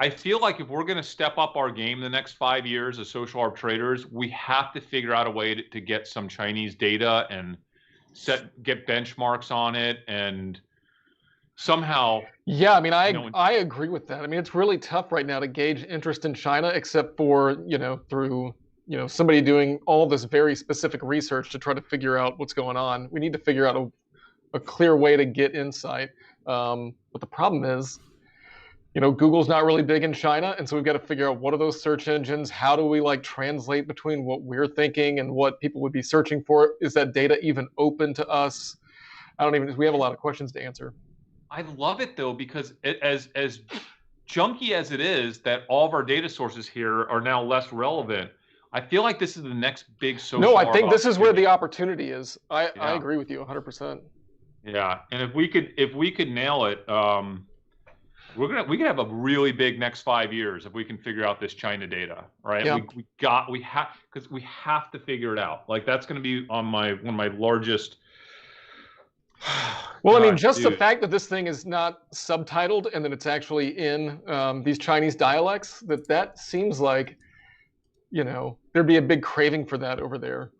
Speaker 3: I feel like if we're going to step up our game the next 5 years as social arb traders, we have to figure out a way to get some Chinese data and get benchmarks on it, and somehow.
Speaker 4: Yeah, I mean, I agree with that. I mean, it's really tough right now to gauge interest in China, except for through somebody doing all this very specific research to try to figure out what's going on. We need to figure out a clear way to get insight. But the problem is, Google's not really big in China, and so we've got to figure out what are those search engines, how do we translate between what we're thinking and what people would be searching for? Is that data even open to us? We have a lot of questions to answer.
Speaker 3: I love it though, because as junky as it is that all of our data sources here are now less relevant, I feel like this is the next big social.
Speaker 4: No, I think this is where the opportunity is. I agree with you 100%.
Speaker 3: Yeah, and if we could nail it, we could have a really big next 5 years if we can figure out this China data, right?
Speaker 4: Yeah.
Speaker 3: We have to figure it out. Like, that's going to be on one of my largest.
Speaker 4: Well, I mean, just the fact that this thing is not subtitled and that it's actually in these Chinese dialects, that seems like, there'd be a big craving for that over there.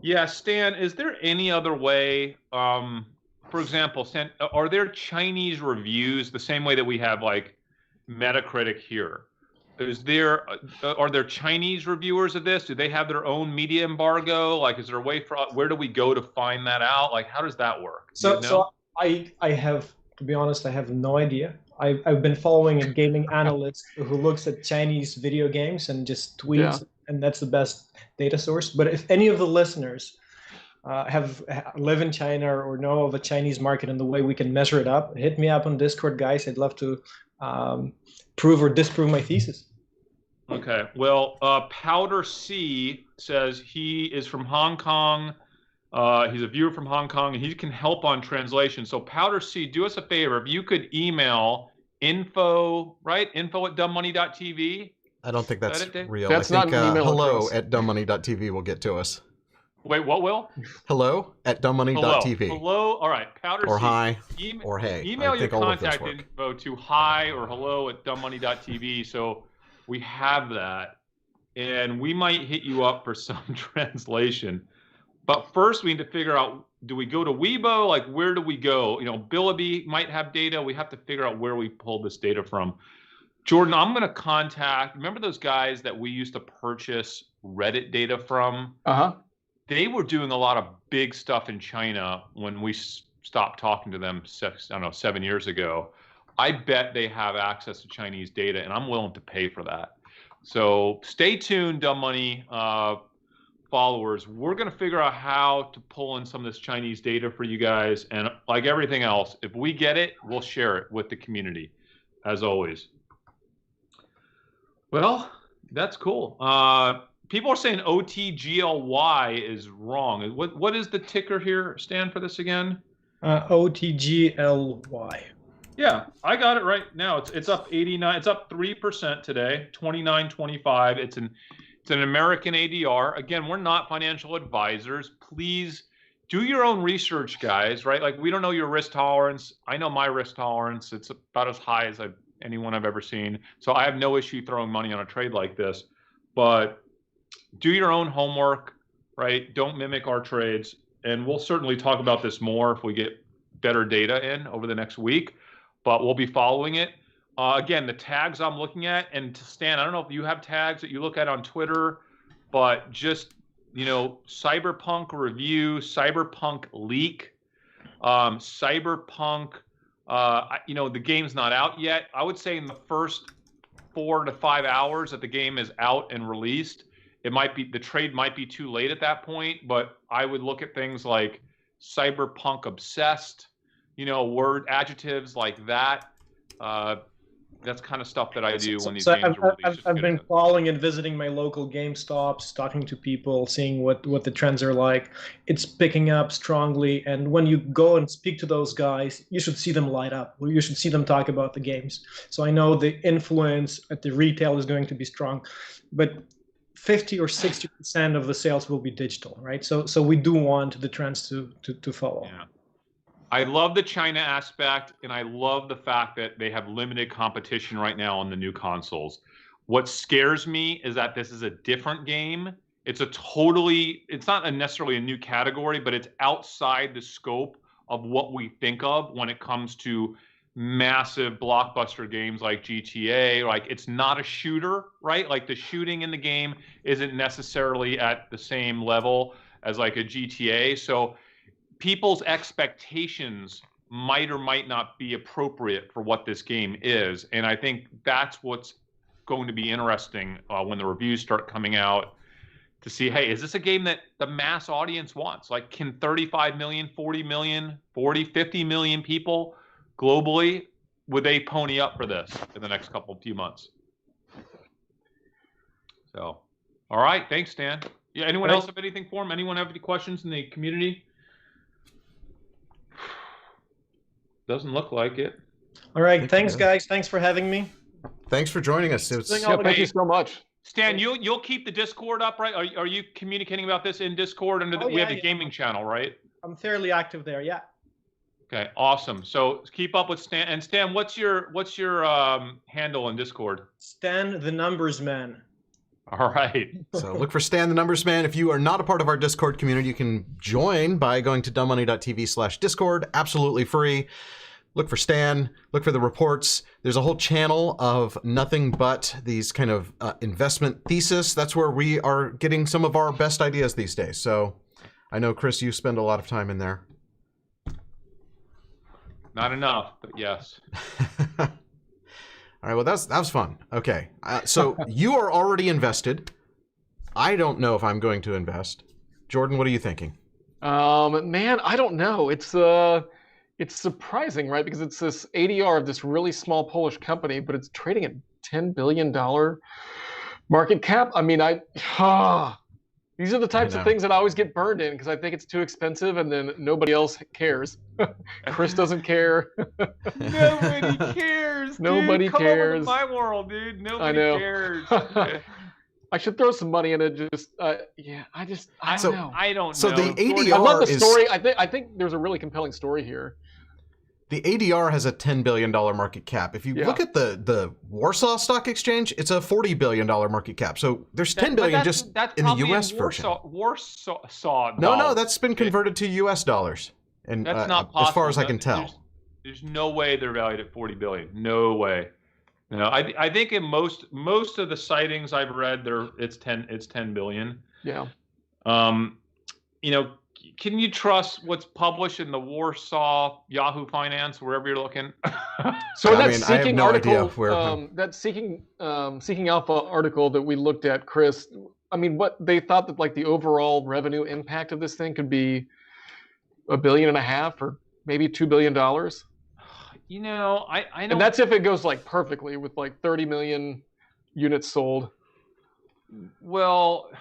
Speaker 3: Yeah, Stan, is there any other way, for example, Stan, are there Chinese reviews the same way that we have like Metacritic here? Are there Chinese reviewers of this? Do they have their own media embargo? Like, is there a way where do we go to find that out? Like, how does that work?
Speaker 2: So I have, to be honest, I have no idea. I've been following a gaming analyst who looks at Chinese video games and just tweets, and that's the best data source. But if any of the listeners live in China or know of a Chinese market and the way we can measure it up, hit me up on Discord, guys. I'd love to prove or disprove my thesis.
Speaker 3: Okay. Well, Powder C says he is from Hong Kong. He's a viewer from Hong Kong, and he can help on translation. So Powder C, do us a favor. If you could email info@dumbmoney.tv.
Speaker 1: I don't think that's real.
Speaker 4: That's
Speaker 1: I think
Speaker 4: not an email
Speaker 1: hello@dumbmoney.tv will get to us.
Speaker 3: Wait, what, Will?
Speaker 1: Hello at dumbmoney.tv.
Speaker 3: Hello. All right. Powder
Speaker 1: Or
Speaker 3: seed.
Speaker 1: hi. Or hey.
Speaker 3: Email
Speaker 1: I
Speaker 3: your
Speaker 1: think all of those
Speaker 3: contact
Speaker 1: work.
Speaker 3: info to hi or hello at dumbmoney.tv. So we have that. And we might hit you up for some translation. But first, we need to figure out, do we go to Weibo? Like, where do we go? You know, Bilibili might have data. We have to figure out where we pulled this data from. Jordan, I'm going to contact, remember those guys that we used to purchase Reddit data from?
Speaker 4: Uh-huh.
Speaker 3: They were doing a lot of big stuff in China when we stopped talking to them, I don't know, 7 years ago. I bet they have access to Chinese data, and I'm willing to pay for that. So stay tuned, Dumb Money followers. We're going to figure out how to pull in some of this Chinese data for you guys. And like everything else, if we get it, we'll share it with the community, as always. Well, that's cool. People are saying OTGLY is wrong. What is the ticker here, Stan, for this again?
Speaker 2: OTGLY.
Speaker 3: Yeah, I got it right now. It's up 89. It's up 3% today. 29.25. It's an American ADR. Again, we're not financial advisors. Please do your own research, guys. Right? Like, we don't know your risk tolerance. I know my risk tolerance. It's about as high as anyone I've ever seen. So I have no issue throwing money on a trade like this. But do your own homework. Right? Don't mimic our trades. And we'll certainly talk about this more if we get better data in over the next week. But we'll be following it. Again, the tags I'm looking at, and Stan, I don't know if you have tags that you look at on Twitter, but just, you know, Cyberpunk review, Cyberpunk leak, Cyberpunk, you know, the game's not out yet. I would say in the first 4 to 5 hours that the game is out and released, it might be, the trade might be too late at that point, but I would look at things like Cyberpunk obsessed, you know, word adjectives like that. That's kind of stuff that I do when these games are released.
Speaker 2: I've been calling and visiting my local GameStops, talking to people, seeing what the trends are like. It's picking up strongly, and when you go and speak to those guys, you should see them light up. You should see them talk about the games. So I know the influence at the retail is going to be strong, but 50 or 60% of the sales will be digital, right? So we do want the trends to follow.
Speaker 3: Yeah. I love the China aspect, and I love the fact that they have limited competition right now on the new consoles. What scares me is that this is a different game. It's not necessarily a new category, but it's outside the scope of what we think of when it comes to massive blockbuster games like GTA. Like, it's not a shooter, right? Like, the shooting in the game isn't necessarily at the same level as like a GTA. So people's expectations might or might not be appropriate for what this game is. And I think that's what's going to be interesting when the reviews start coming out, to see, hey, is this a game that the mass audience wants? Like, can 35 million, 40 million, 40, 50 million people globally, would they pony up for this in the next few months? So, all right. Thanks, Stan. Yeah. Anyone else have anything for him? Anyone have any questions in the community? Doesn't look like it.
Speaker 2: All right. Thanks, guys. Thanks for having me.
Speaker 1: Thanks for joining us.
Speaker 4: Thank you so much.
Speaker 3: Stan, you'll keep the Discord up, right? Are you communicating about this in Discord? And we have the gaming channel, right?
Speaker 2: I'm fairly active there. Yeah.
Speaker 3: Okay, awesome. So keep up with Stan. And Stan, what's your handle in Discord?
Speaker 2: Stan the Numbers Man.
Speaker 3: All right.
Speaker 1: So look for Stan the Numbers Man. If you are not a part of our Discord community, you can join by going to dumbmoney.tv/Discord. Absolutely free. Look for Stan. Look for the reports. There's a whole channel of nothing but these kind of investment thesis. That's where we are getting some of our best ideas these days. So I know, Chris, you spend a lot of time in there.
Speaker 3: Not enough, but yes.
Speaker 1: All right, well, that was fun. Okay, so you are already invested. I don't know if I'm going to invest. Jordan, what are you thinking?
Speaker 4: Man, I don't know. It's surprising, right? Because it's this ADR of this really small Polish company, but it's trading at $10 billion market cap. I mean, these are the types of things that I always get burned in because I think it's too expensive, and then nobody else cares. Chris doesn't care.
Speaker 3: Nobody cares. Dude.
Speaker 4: Nobody
Speaker 3: Come
Speaker 4: cares.
Speaker 3: over to my world, dude. Nobody cares.
Speaker 4: I should throw some money in it. Just yeah, I don't know.
Speaker 3: I don't
Speaker 1: So
Speaker 3: know.
Speaker 1: the ADR
Speaker 4: I love the
Speaker 1: is
Speaker 4: story. I think there's a really compelling story here.
Speaker 1: the ADR has a $10 billion market cap. If you look at the Warsaw Stock Exchange, it's a $40 billion market cap. So there's $10 billion just in the US version.
Speaker 3: Warsaw
Speaker 1: No, that's been converted to US dollars. And
Speaker 3: that's not possible.
Speaker 1: as far as I can tell.
Speaker 3: There's no way they're valued at 40 billion. No way. No, I think in most of the sightings I've read, it's 10 billion.
Speaker 4: Yeah.
Speaker 3: You know, can you trust what's published in the Warsaw Yahoo Finance, wherever you're looking?
Speaker 4: So that
Speaker 1: I have no idea where.
Speaker 4: That Seeking Alpha article that we looked at, Chris. I mean, what they thought that like the overall revenue impact of this thing could be $1.5 billion or maybe $2 billion.
Speaker 3: You know, I know.
Speaker 4: And that's if it goes like perfectly with like 30 million units sold.
Speaker 3: Well,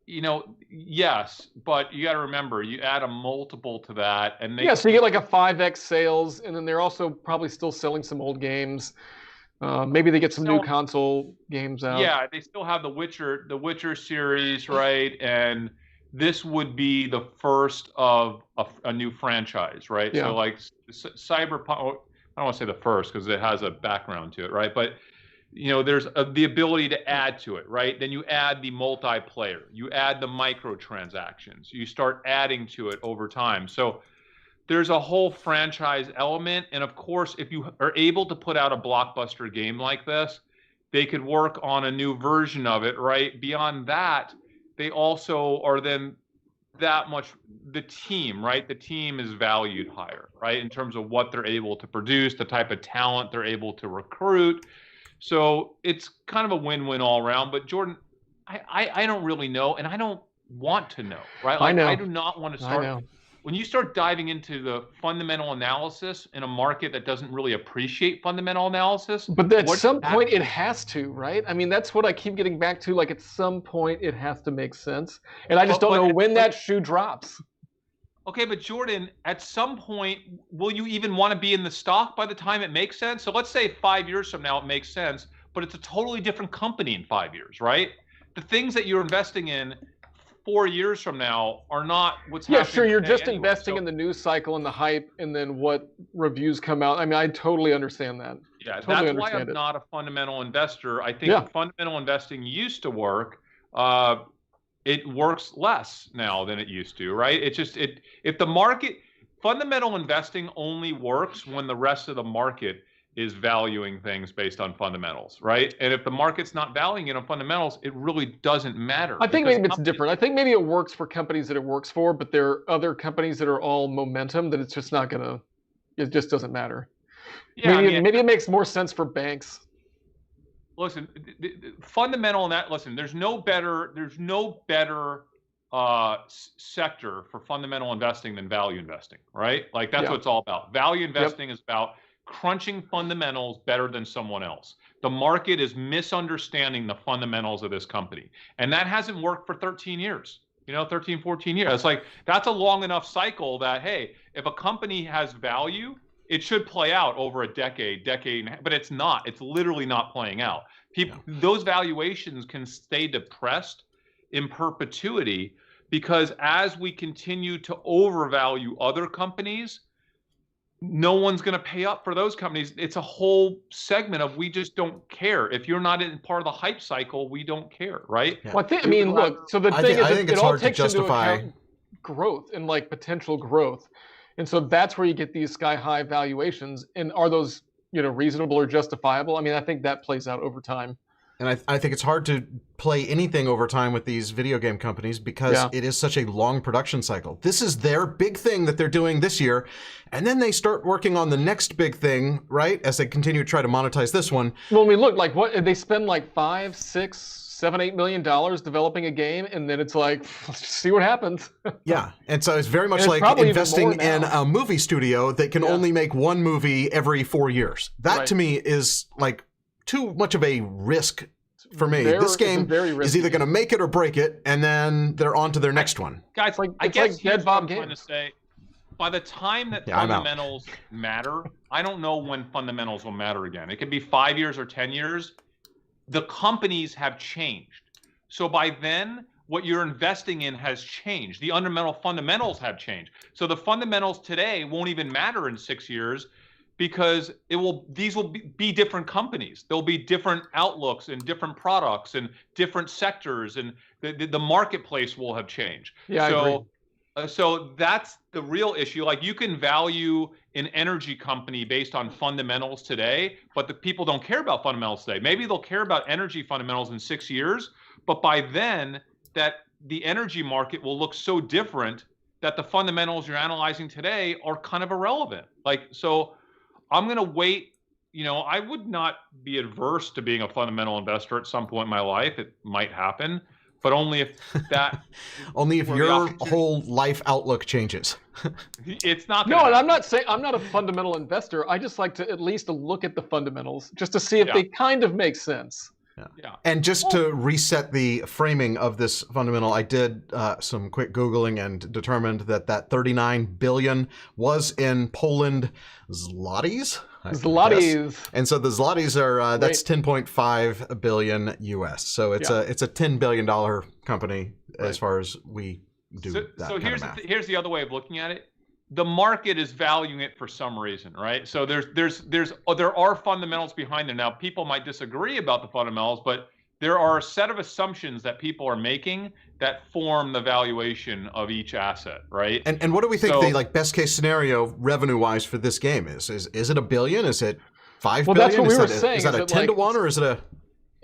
Speaker 3: you know, yes, but you got to remember, you add a multiple to that, and
Speaker 4: so you get like a 5x sales, and then they're also probably still selling some old games. Maybe they get some new console games out.
Speaker 3: Yeah, they still have the Witcher series, right? And this would be the first of a new franchise, right?
Speaker 4: Yeah.
Speaker 3: So like Cyberpunk. I don't want to say the first because it has a background to it, right? But you know, there's the ability to add to it, right? Then you add the multiplayer, you add the microtransactions, you start adding to it over time. So there's a whole franchise element, and of course, if you are able to put out a blockbuster game like this, they could work on a new version of it, right? Beyond that, they also are then that much the team, right? The team is valued higher, right? In terms of what they're able to produce, the type of talent they're able to recruit. So it's kind of a win-win all around. But Jordan, I don't really know, and I don't want to know, right? Like,
Speaker 4: I know.
Speaker 3: I do not want to start.
Speaker 4: I know.
Speaker 3: When you start diving into the fundamental analysis in a market that doesn't really appreciate fundamental analysis,
Speaker 4: but at some point it has to, right? I mean, that's what I keep getting back to. Like, at some point it has to make sense, and I just don't know when that shoe drops.
Speaker 3: Okay, but Jordan, at some point, will you even want to be in the stock by the time it makes sense? So let's say 5 years from now it makes sense, but it's a totally different company in 5 years, right? The things that you're investing in 4 years from now are not what's happening.
Speaker 4: Yeah, sure. You're just
Speaker 3: anyway.
Speaker 4: investing in the news cycle and the hype, and then what reviews come out. I mean, I totally understand that.
Speaker 3: Yeah,
Speaker 4: totally
Speaker 3: that's why I'm not a fundamental investor. I think fundamental investing used to work. It works less now than it used to, right? If the market, fundamental investing only works when the rest of the market is valuing things based on fundamentals, right? And if the market's not valuing it on fundamentals, it really doesn't matter.
Speaker 4: I think maybe it's different. I think maybe it works for companies that it works for, but there are other companies that are all momentum that it's just not gonna, it just doesn't matter. Yeah, maybe it makes more sense for banks.
Speaker 3: Listen, fundamental in that, listen, there's no better sector for fundamental investing than value investing, right? Like that's what it's all about. Value investing is about crunching fundamentals better than someone else. The market is misunderstanding the fundamentals of this company. And that hasn't worked for 13 years, 13, 14 years. It's like, that's a long enough cycle that, hey, if a company has value, it should play out over a decade and a half, but it's not. It's literally not playing out. Those valuations can stay depressed in perpetuity because as we continue to overvalue other companies, no one's going to pay up for those companies. It's a whole segment of we just don't care. If you're not in part of the hype cycle, we don't care, right?
Speaker 4: Yeah. Well, look. So the thing is, it all takes into account growth and like potential growth, and so that's where you get these sky-high valuations. And are those reasonable or justifiable? I mean, I think that plays out over time.
Speaker 1: And I think it's hard to play anything over time with these video game companies because it is such a long production cycle. This is their big thing that they're doing this year. And then they start working on the next big thing, right? As they continue to try to monetize this one.
Speaker 4: Well, I mean, look, like what they spend like $5, $6, $7, $8 million developing a game. And then it's like, let's just see what happens.
Speaker 1: Yeah. And so it's very much like investing in a movie studio that can only make one movie every 4 years. That to me is like too much of a risk for me. This game is either going to make it or break it, and then they're on to their next one.
Speaker 3: Guys, I guess here's what I'm trying to say. By the time that fundamentals matter, I don't know when fundamentals will matter again. It could be 5 years or 10 years. The companies have changed. So by then, what you're investing in has changed. The fundamentals have changed. So the fundamentals today won't even matter in 6 years because these will be different companies. There'll be different outlooks and different products and different sectors, and the marketplace will have changed.
Speaker 4: Yeah, I agree.
Speaker 3: So that's the real issue. Like, you can value an energy company based on fundamentals today, but the people don't care about fundamentals today. Maybe they'll care about energy fundamentals in 6 years, but by then that the energy market will look so different that the fundamentals you're analyzing today are kind of irrelevant. Like, so I'm going to wait. I would not be adverse to being a fundamental investor at some point in my life. It might happen, but only if that
Speaker 1: only if your whole life outlook changes.
Speaker 3: It's not
Speaker 4: no, and I'm not saying I'm not a fundamental investor. I just like to at least look at the fundamentals just to see if they kind of make sense.
Speaker 3: Yeah.
Speaker 1: And just to reset the framing of this fundamental, I did some quick Googling and determined that 39 billion was in Poland zlotys.
Speaker 4: Zlotys.
Speaker 1: And so the zlotys are that's 10.5 billion US. So it's a $10 billion company as far as we do that.
Speaker 3: So
Speaker 1: kind of math.
Speaker 3: here's the other way of looking at it. The market is valuing it for some reason, right? So there are fundamentals behind it. Now, people might disagree about the fundamentals, but there are a set of assumptions that people are making that form the valuation of each asset, right?
Speaker 1: And what do we think the best case scenario revenue wise for this game is? Is it $1 billion? Is it $5 billion?
Speaker 4: That's what we were saying.
Speaker 1: Is that a 10 to 1 or is it a?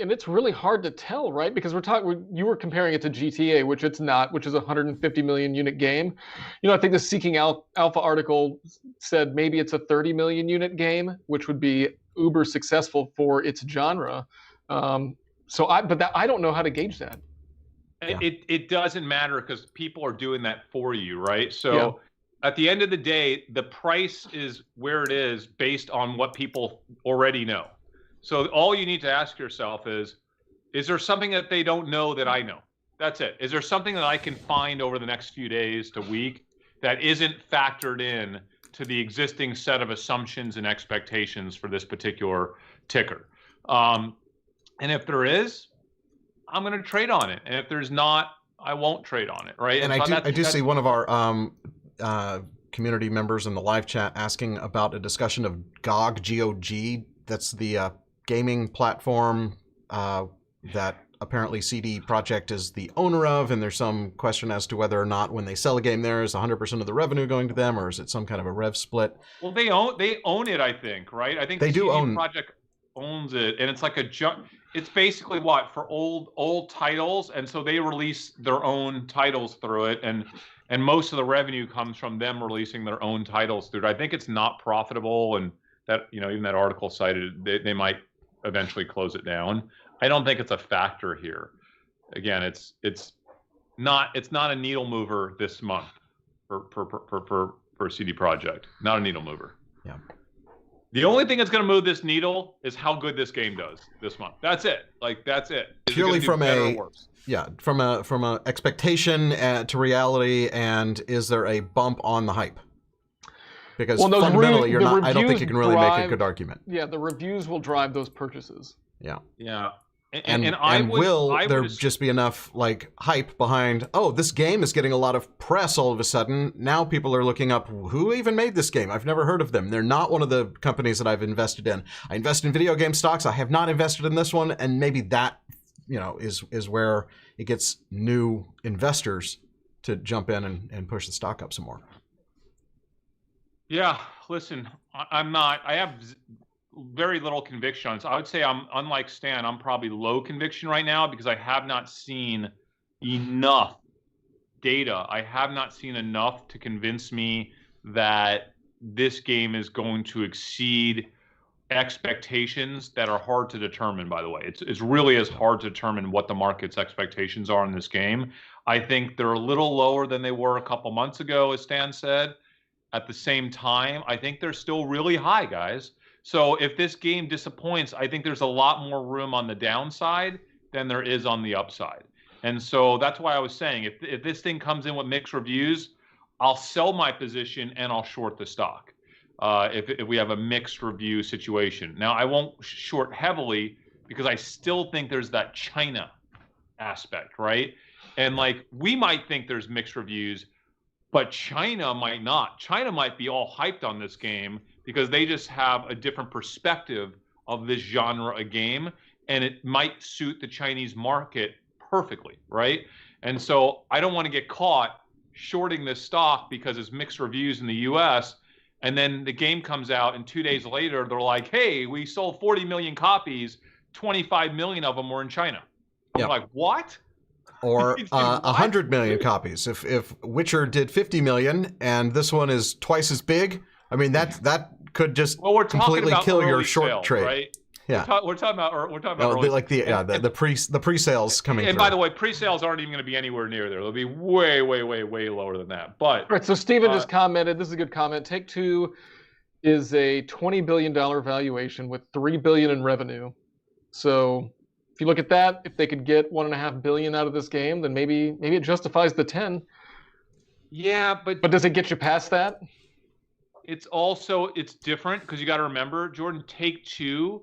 Speaker 4: And it's really hard to tell, right? Because you were comparing it to GTA, which it's not, which is a 150 million unit game. I think the Seeking Alpha article said maybe it's a 30 million unit game, which would be uber successful for its genre. But I don't know how to gauge that.
Speaker 3: Yeah. It doesn't matter because people are doing that for you, right? So at the end of the day, the price is where it is based on what people already know. So all you need to ask yourself is there something that they don't know that I know? That's it. Is there something that I can find over the next few days to week that isn't factored in to the existing set of assumptions and expectations for this particular ticker? And if there is, I'm going to trade on it. And if there's not, I won't trade on it, right?
Speaker 1: And I do see one of our community members in the live chat asking about a discussion of GOG, G-O-G. That's the gaming platform that apparently CD Projekt is the owner of, and there's some question as to whether or not when they sell a game there is 100% of the revenue going to them, or is it some kind of a rev split?
Speaker 3: Well, they own it, I think, right? I think
Speaker 1: they do
Speaker 3: CD Projekt owns it, and it's like it's basically for old titles, and so they release their own titles through it, and most of the revenue comes from them releasing their own titles through it. I think it's not profitable, and that even that article cited they might eventually close it down. I don't think it's a factor here. Again, it's not a needle mover this month for CD Projekt. Not a needle mover.
Speaker 1: Yeah.
Speaker 3: The only thing that's going to move this needle is how good this game does this month. That's it. That's it.
Speaker 1: Purely from from a expectation to reality, and is there a bump on the hype? Because fundamentally, I don't think you can really make a good argument.
Speaker 4: Yeah, the reviews will drive those purchases.
Speaker 1: Yeah.
Speaker 3: Yeah.
Speaker 1: Will there just be enough hype behind, oh, this game is getting a lot of press all of a sudden. Now people are looking up, who even made this game? I've never heard of them. They're not one of the companies that I've invested in. I invest in video game stocks. I have not invested in this one. And maybe that, is where it gets new investors to jump in and push the stock up some more.
Speaker 3: Yeah, listen, I have very little conviction on this. I would say unlike Stan, I'm probably low conviction right now because I have not seen enough data. I have not seen enough to convince me that this game is going to exceed expectations that are hard to determine, by the way. It's really as hard to determine what the market's expectations are in this game. I think they're a little lower than they were a couple months ago, as Stan said. At the same time, I think they're still really high, guys. So if this game disappoints, I think there's a lot more room on the downside than there is on the upside. And so that's why I was saying, if this thing comes in with mixed reviews, I'll sell my position and I'll short the stock if we have a mixed review situation. Now, I won't short heavily because I still think there's that China aspect, right? And like we might think there's mixed reviews, but China might not. China might be all hyped on this game because they just have a different perspective of this genre of game, and it might suit the Chinese market perfectly, right? And so I don't want to get caught shorting this stock because it's mixed reviews in the US, and then the game comes out and 2 days later they're like, hey, we sold 40 million copies, 25 million of them were in China. I'm like, what?
Speaker 1: Or 100 million copies. If Witcher did 50 million and this one is twice as big, I mean that could just completely kill your short
Speaker 3: sales,
Speaker 1: trade.
Speaker 3: Right?
Speaker 1: Yeah,
Speaker 3: we're talking about early
Speaker 1: like the pre-sales coming.
Speaker 3: And by the way, pre-sales aren't even going to be anywhere near there. They'll be way lower than that. But
Speaker 4: all right, so Steven just commented. This is a good comment. Take-Two is a $20 billion valuation with $3 billion in revenue. So if you look at that, if they could get $1.5 billion out of this game, then maybe it justifies the 10.
Speaker 3: Yeah, but
Speaker 4: does it get you past that?
Speaker 3: It's different because you got to remember, Jordan, Take-Two.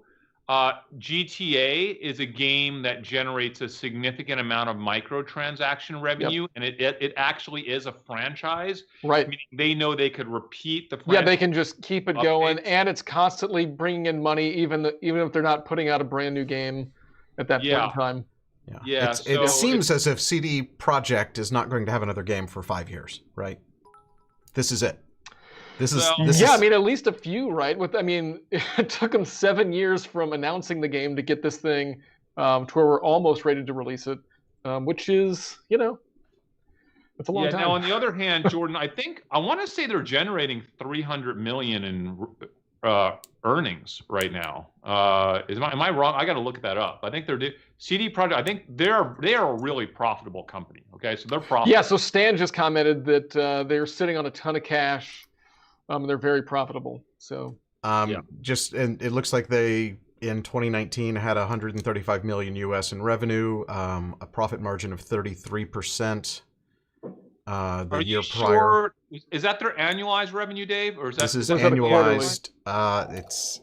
Speaker 3: GTA is a game that generates a significant amount of microtransaction revenue, and it actually is a franchise.
Speaker 4: Right.
Speaker 3: Meaning they know they could repeat the franchise.
Speaker 4: Yeah, they can just keep it going, and it's constantly bringing in money, even if they're not putting out a brand new game at that point in time.
Speaker 3: Yeah.
Speaker 1: It seems as if CD Projekt is not going to have another game for 5 years, right? This is it.
Speaker 4: I mean, at least a few, right? It took them 7 years from announcing the game to get this thing to where we're almost ready to release it, which is, it's a long time.
Speaker 3: Now, on the other hand, Jordan, I want to say they're generating 300 million in earnings right now. Am I wrong? I got to look that up. I think CD Projekt. I think they are a really profitable company. Okay, so they're profitable.
Speaker 4: Yeah. So Stan just commented that they're sitting on a ton of cash. They're very profitable. So
Speaker 1: and it looks like they in 2019 had 135 million US in revenue, a profit margin of 33%.
Speaker 3: Are you sure? Is that their annualized revenue, Dave, or is that
Speaker 1: this is annualized?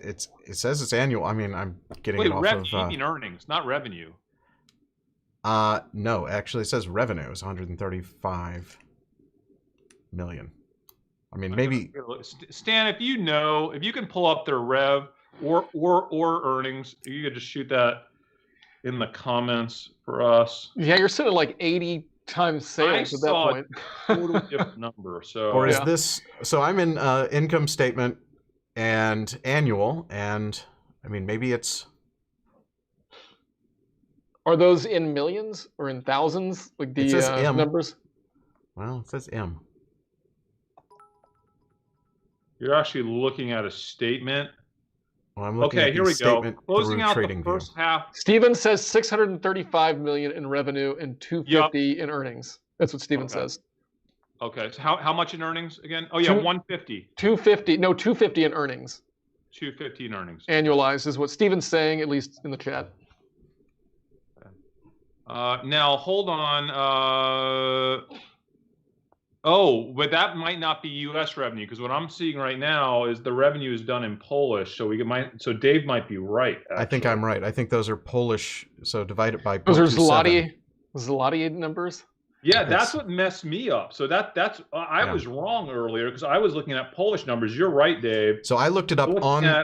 Speaker 1: It says it's annual. I mean, I'm getting it off of.
Speaker 3: You mean earnings, not revenue.
Speaker 1: No, actually, it says revenue is 135 million. I mean, maybe
Speaker 3: Stan, if you can pull up their rev or earnings, you could just shoot that in the comments for us.
Speaker 4: Yeah, you're sitting at like 80 times sales at that point.
Speaker 3: Totally different number. So,
Speaker 1: or is this? So I'm in income statement and annual, and I mean maybe it's.
Speaker 4: Are those in millions or in thousands? Like the numbers?
Speaker 1: Well, it says M.
Speaker 3: You're actually looking at a statement.
Speaker 1: Well, I'm looking at the statement
Speaker 3: Closing out the
Speaker 1: view.
Speaker 3: first half.
Speaker 4: Steven says 635 million in revenue and 250 in earnings. That's what Steven says.
Speaker 3: Okay, so how much in earnings again? Oh yeah, 150.
Speaker 4: 250. No, 250 in earnings.
Speaker 3: 250 in earnings.
Speaker 4: Annualized is what Steven's saying, at least in the chat.
Speaker 3: Now hold on. But that might not be U.S. revenue because what I'm seeing right now is the revenue is done in Polish. So Dave might be right. Actually.
Speaker 1: I think I'm right. I think those are Polish. So divide it by.
Speaker 4: Those are Zloty numbers.
Speaker 3: Yeah, that's what messed me up. So I was wrong earlier because I was looking at Polish numbers. You're right, Dave.
Speaker 1: So I looked it up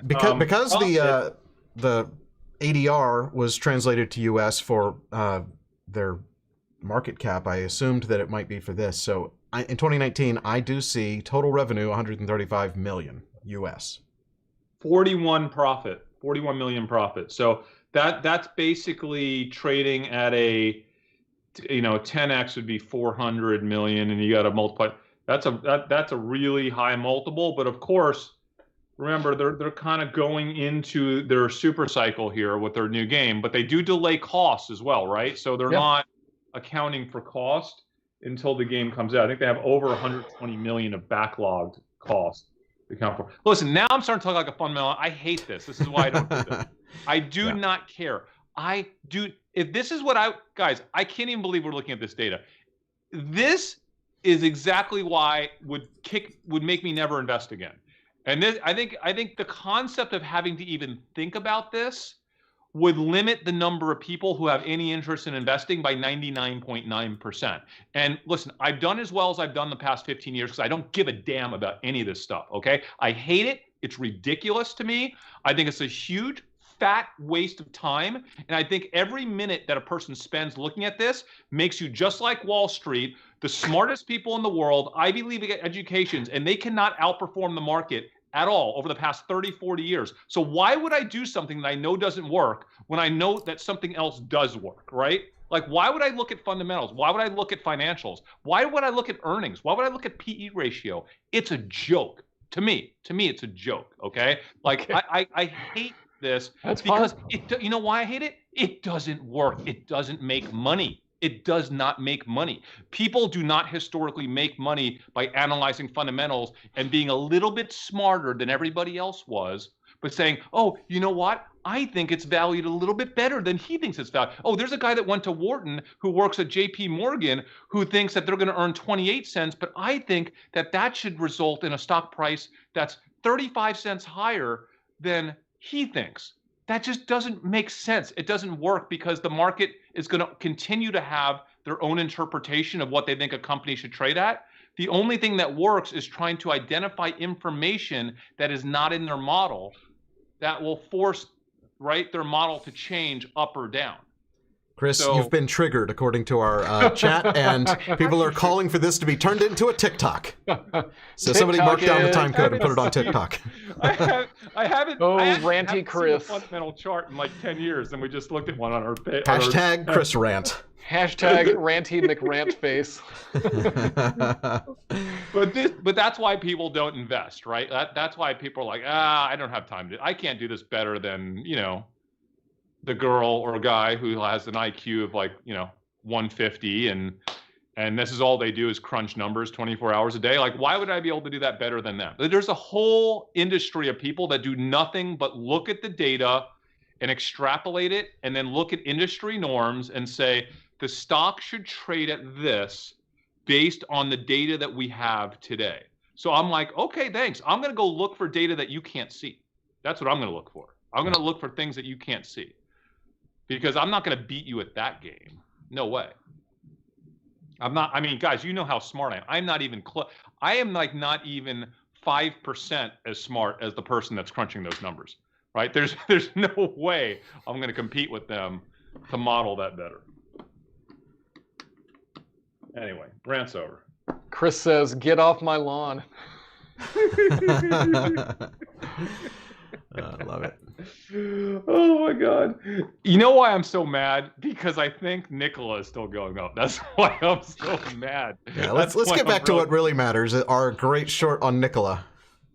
Speaker 1: because the ADR was translated to US for their market cap. I assumed that it might be for this. So in 2019, I do see total revenue 135 million US.
Speaker 3: 41 million profit. So that's basically trading at a 10x would be 400 million, and you got to multiply. That's a really high multiple. But of course, remember they're kind of going into their super cycle here with their new game, but they do delay costs as well, right? So they're not accounting for cost until the game comes out. I think they have over 120 million of backlogged cost to account for. Listen, now I'm starting to talk like a fundamental. I hate this. This is why I don't do this. I do not care. If this is what guys, I can't even believe we're looking at this data. This is exactly why would make me never invest again. And this, I think the concept of having to even think about this would limit the number of people who have any interest in investing by 99.9%. And listen, I've done as well as I've done the past 15 years because I don't give a damn about any of this stuff, okay? I hate it. It's ridiculous to me. I think it's a huge, fat waste of time. And I think every minute that a person spends looking at this makes you just like Wall Street, the smartest people in the world, Ivy League educations, and they cannot outperform the market at all over the past 30, 40 years. So why would I do something that I know doesn't work when I know that something else does work, right? Like, why would I look at fundamentals? Why would I look at financials? Why would I look at earnings? Why would I look at PE ratio? It's a joke. To me, it's a joke, okay? Like, okay. I hate this.
Speaker 4: That's
Speaker 3: because you know why I hate it? It doesn't work. It doesn't make money. It does not make money. People do not historically make money by analyzing fundamentals and being a little bit smarter than everybody else was, but saying, oh, you know what? I think it's valued a little bit better than he thinks it's valued. Oh, there's a guy that went to Wharton who works at JP Morgan who thinks that they're going to earn 28 cents, but I think that that should result in a stock price that's 35 cents higher than he thinks. That just doesn't make sense. It doesn't work because the market is going to continue to have their own interpretation of what they think a company should trade at. The only thing that works is trying to identify information that is not in their model that will force, right, their model to change up or down.
Speaker 1: Chris, you've been triggered according to our chat, and people are calling for this to be turned into a TikTok. So somebody mark down the time code and put it on TikTok.
Speaker 3: I haven't.
Speaker 4: Oh,
Speaker 3: I haven't
Speaker 4: ranty Chris.
Speaker 3: seen a fundamental chart in like 10 years, and we just looked at one on our page.
Speaker 1: Hashtag Chris Rant.
Speaker 4: Hashtag ranty McRant face.
Speaker 3: But that's why people don't invest, right? That's why people are like, I don't have time to. I can't do this better than, you know, the girl or guy who has an IQ of like, you know, 150 and this is all they do is crunch numbers 24 hours a day. Like, why would I be able to do that better than them? There's a whole industry of people that do nothing but look at the data and extrapolate it and then look at industry norms and say, the stock should trade at this based on the data that we have today. So I'm like, okay, thanks. I'm going to go look for data that you can't see. That's what I'm going to look for. I'm going to look for things that you can't see. Because I'm not going to beat you at that game. No way. I'm not. I mean, guys, you know how smart I am. I'm not even close. I am like not even 5% as smart as the person that's crunching those numbers, right? There's no way I'm going to compete with them to model that better. Anyway, rant's over.
Speaker 4: Chris says, "Get off my lawn."
Speaker 1: I love it.
Speaker 3: Oh my God. You know why I'm so mad? Because I think Nikola is still going up. That's why I'm so mad.
Speaker 1: Yeah, let's get back to what really matters. Our great short on Nikola.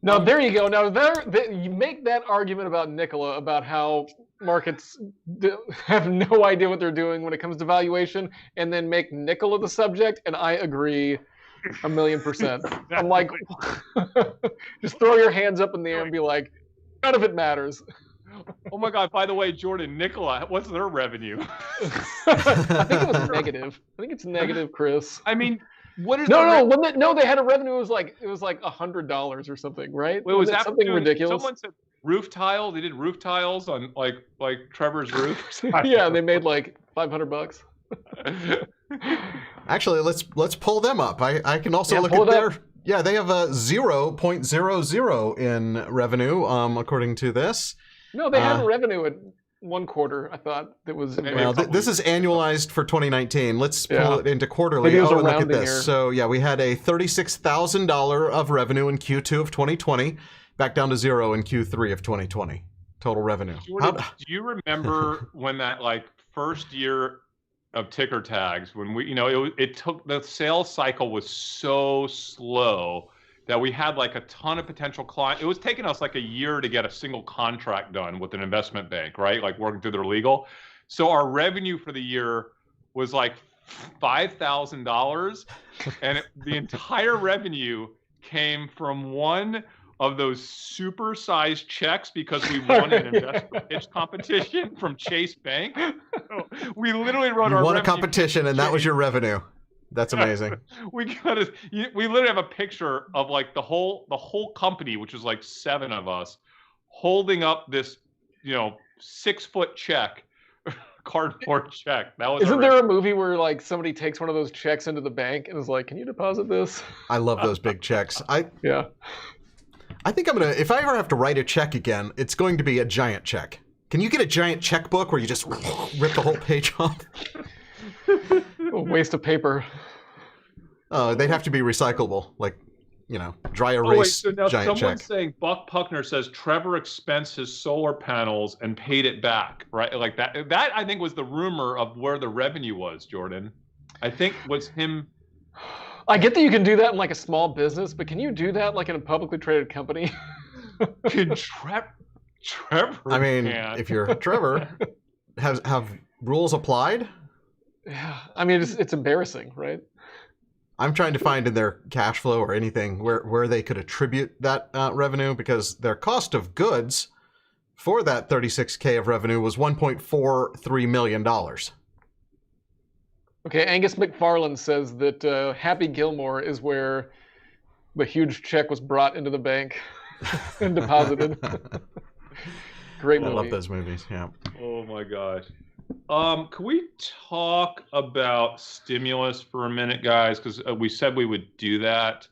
Speaker 4: Now, there you go. Now, you make that argument about Nikola, about how markets have no idea what they're doing when it comes to valuation, and then make Nikola the subject, and I agree 1,000,000%. I'm like, just throw your hands up in the air and be like, none of it matters.
Speaker 3: Oh my God, by the way, Jordan, Nikola, what's their revenue?
Speaker 4: I think it was negative. I think it's negative, Chris.
Speaker 3: I mean, what is
Speaker 4: no, they had a revenue. It was like $100 or something, right?
Speaker 3: Well, was that
Speaker 4: something ridiculous?
Speaker 3: Someone said roof tile. They did roof tiles on like Trevor's roof.
Speaker 4: Yeah, they made like $500.
Speaker 1: Actually, let's pull them up. I can also look at their. Yeah, they have a 0.00 in revenue, according to this.
Speaker 4: No, they had revenue at one quarter. I thought that was.
Speaker 1: Well, this is annualized for 2019. Let's pull it into quarterly.
Speaker 4: Maybe it was
Speaker 1: and look at this.
Speaker 4: Error.
Speaker 1: So yeah, we had a $36,000 of revenue in Q2 of 2020, back down to 0 in Q3 of 2020. Total revenue.
Speaker 3: Jordan, do you remember when that like first year of ticker tags, when we, it took, the sales cycle was so slow that we had like a ton of potential clients. It was taking us like a year to get a single contract done with an investment bank, right? Like working through their legal. So our revenue for the year was like $5,000, and the entire revenue came from one of those super-sized checks because we won an investment pitch competition from Chase Bank. So we literally wrote our
Speaker 1: won a competition, and that was your revenue. That's amazing.
Speaker 3: We literally have a picture of like the whole company, which is like 7 of us, holding up this, 6-foot check, cardboard check. That was.
Speaker 4: Isn't there a movie where like somebody takes one of those checks into the bank and is like, "Can you deposit this?"
Speaker 1: I love those big checks.
Speaker 4: Yeah.
Speaker 1: I think I'm gonna. If I ever have to write a check again, it's going to be a giant check. Can you get a giant checkbook where you just rip the whole page off?
Speaker 4: A waste of paper.
Speaker 1: They'd have to be recyclable, like, dry erase
Speaker 3: Oh, wait, so now
Speaker 1: giant
Speaker 3: someone's
Speaker 1: check.
Speaker 3: saying Buck Puckner says Trevor expensed his solar panels and paid it back, right? Like that. That I think was the rumor of where the revenue was, Jordan. I think was him.
Speaker 4: I get that you can do that in like a small business, but can you do that like in a publicly traded company?
Speaker 3: Can Trevor?
Speaker 1: I mean,
Speaker 3: can.
Speaker 1: if you're Trevor, have rules applied?
Speaker 4: Yeah, I mean it's embarrassing, right?
Speaker 1: I'm trying to find in their cash flow or anything where they could attribute that revenue, because their cost of goods for that 36K of revenue was $1.43 million.
Speaker 4: Okay, Angus McFarlane says that Happy Gilmore is where the huge check was brought into the bank and deposited. Great movie.
Speaker 1: I love those movies, yeah.
Speaker 3: Oh my gosh. Can we talk about stimulus for a minute, guys? Because we said we would do that.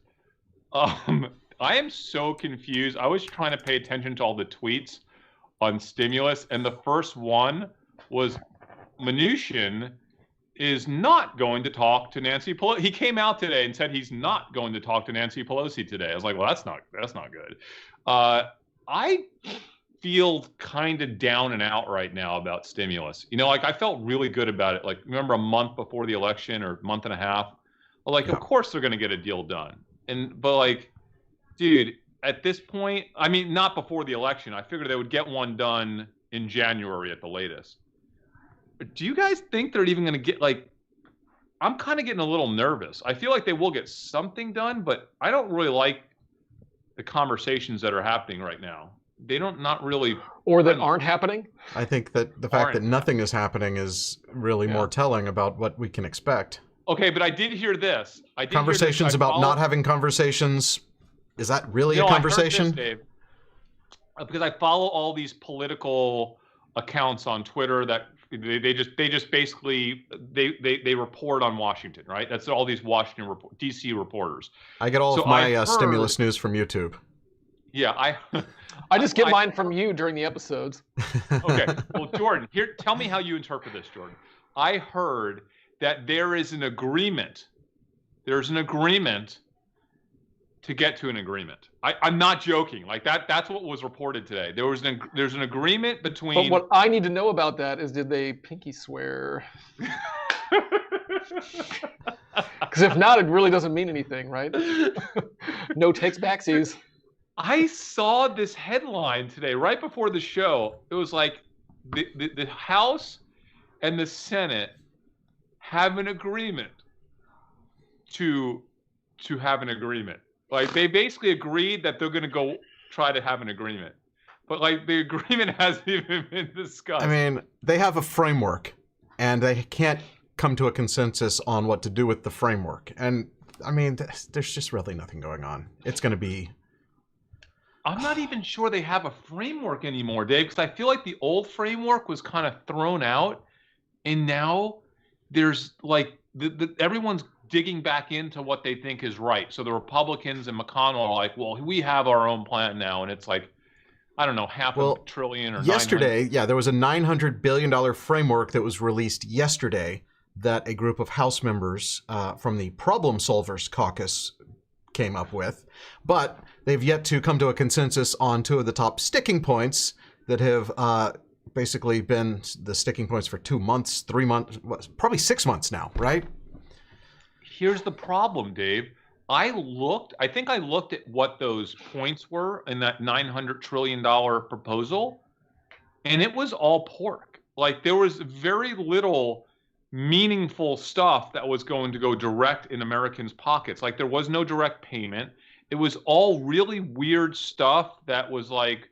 Speaker 3: I am so confused. I was trying to pay attention to all the tweets on stimulus, and the first one was Mnuchin is not going to talk to Nancy Pelosi. He came out today and said he's not going to talk to Nancy Pelosi today. I was like, well, that's not good. I feel kind of down and out right now about stimulus. Like I felt really good about it. Like, remember a month before the election or month and a half? Well, like, of course they're going to get a deal done. But like, dude, at this point, I mean, not before the election. I figured they would get one done in January at the latest. But do you guys think they're even going to get, like, I'm kind of getting a little nervous. I feel like they will get something done, but I don't really like the conversations that are happening right now. They not really.
Speaker 4: Or that aren't happening?
Speaker 1: I think that the fact that nothing is happening is really more telling about what we can expect.
Speaker 3: Okay, but I did hear this.
Speaker 1: Conversations about not having conversations. Is that really a conversation?
Speaker 3: I heard this, Dave, because I follow all these political accounts on Twitter that they just basically they report on Washington, right? That's all these Washington DC reportors.
Speaker 1: I get all of my stimulus news from YouTube.
Speaker 3: Yeah,
Speaker 4: I just get mine from you during the episodes.
Speaker 3: Okay. Well, Jordan, tell me how you interpret this, Jordan. I heard that there is an agreement. There's an agreement to get to an agreement. I'm not joking. Like that's what was reported today. There's an agreement between.
Speaker 4: But what I need to know about that is, did they pinky swear? Because if not, it really doesn't mean anything, right? No takes backsies.
Speaker 3: I saw this headline today, right before the show. It was like the House and the Senate have an agreement to have an agreement. Like they basically agreed that they're going to go try to have an agreement. But like the agreement hasn't even been discussed.
Speaker 1: I mean, they have a framework and they can't come to a consensus on what to do with the framework. And I mean, there's just really nothing going on. It's going to be.
Speaker 3: I'm not even sure they have a framework anymore, Dave, because I feel like the old framework was kind of thrown out, and now there's like everyone's digging back into what they think is right. So the Republicans and McConnell are like, well, we have our own plan now, and it's like, I don't know, half a trillion or
Speaker 1: yesterday, there was a $900 billion framework that was released yesterday that a group of House members from the Problem Solvers Caucus came up with, but they've yet to come to a consensus on two of the top sticking points that have basically been the sticking points for 2 months, 3 months, probably 6 months now, right?
Speaker 3: Here's the problem, Dave. I think I looked at what those points were in that $900 trillion proposal, and it was all pork. Like there was very little meaningful stuff that was going to go direct in Americans' pockets. Like there was no direct payment. It was all really weird stuff that was like,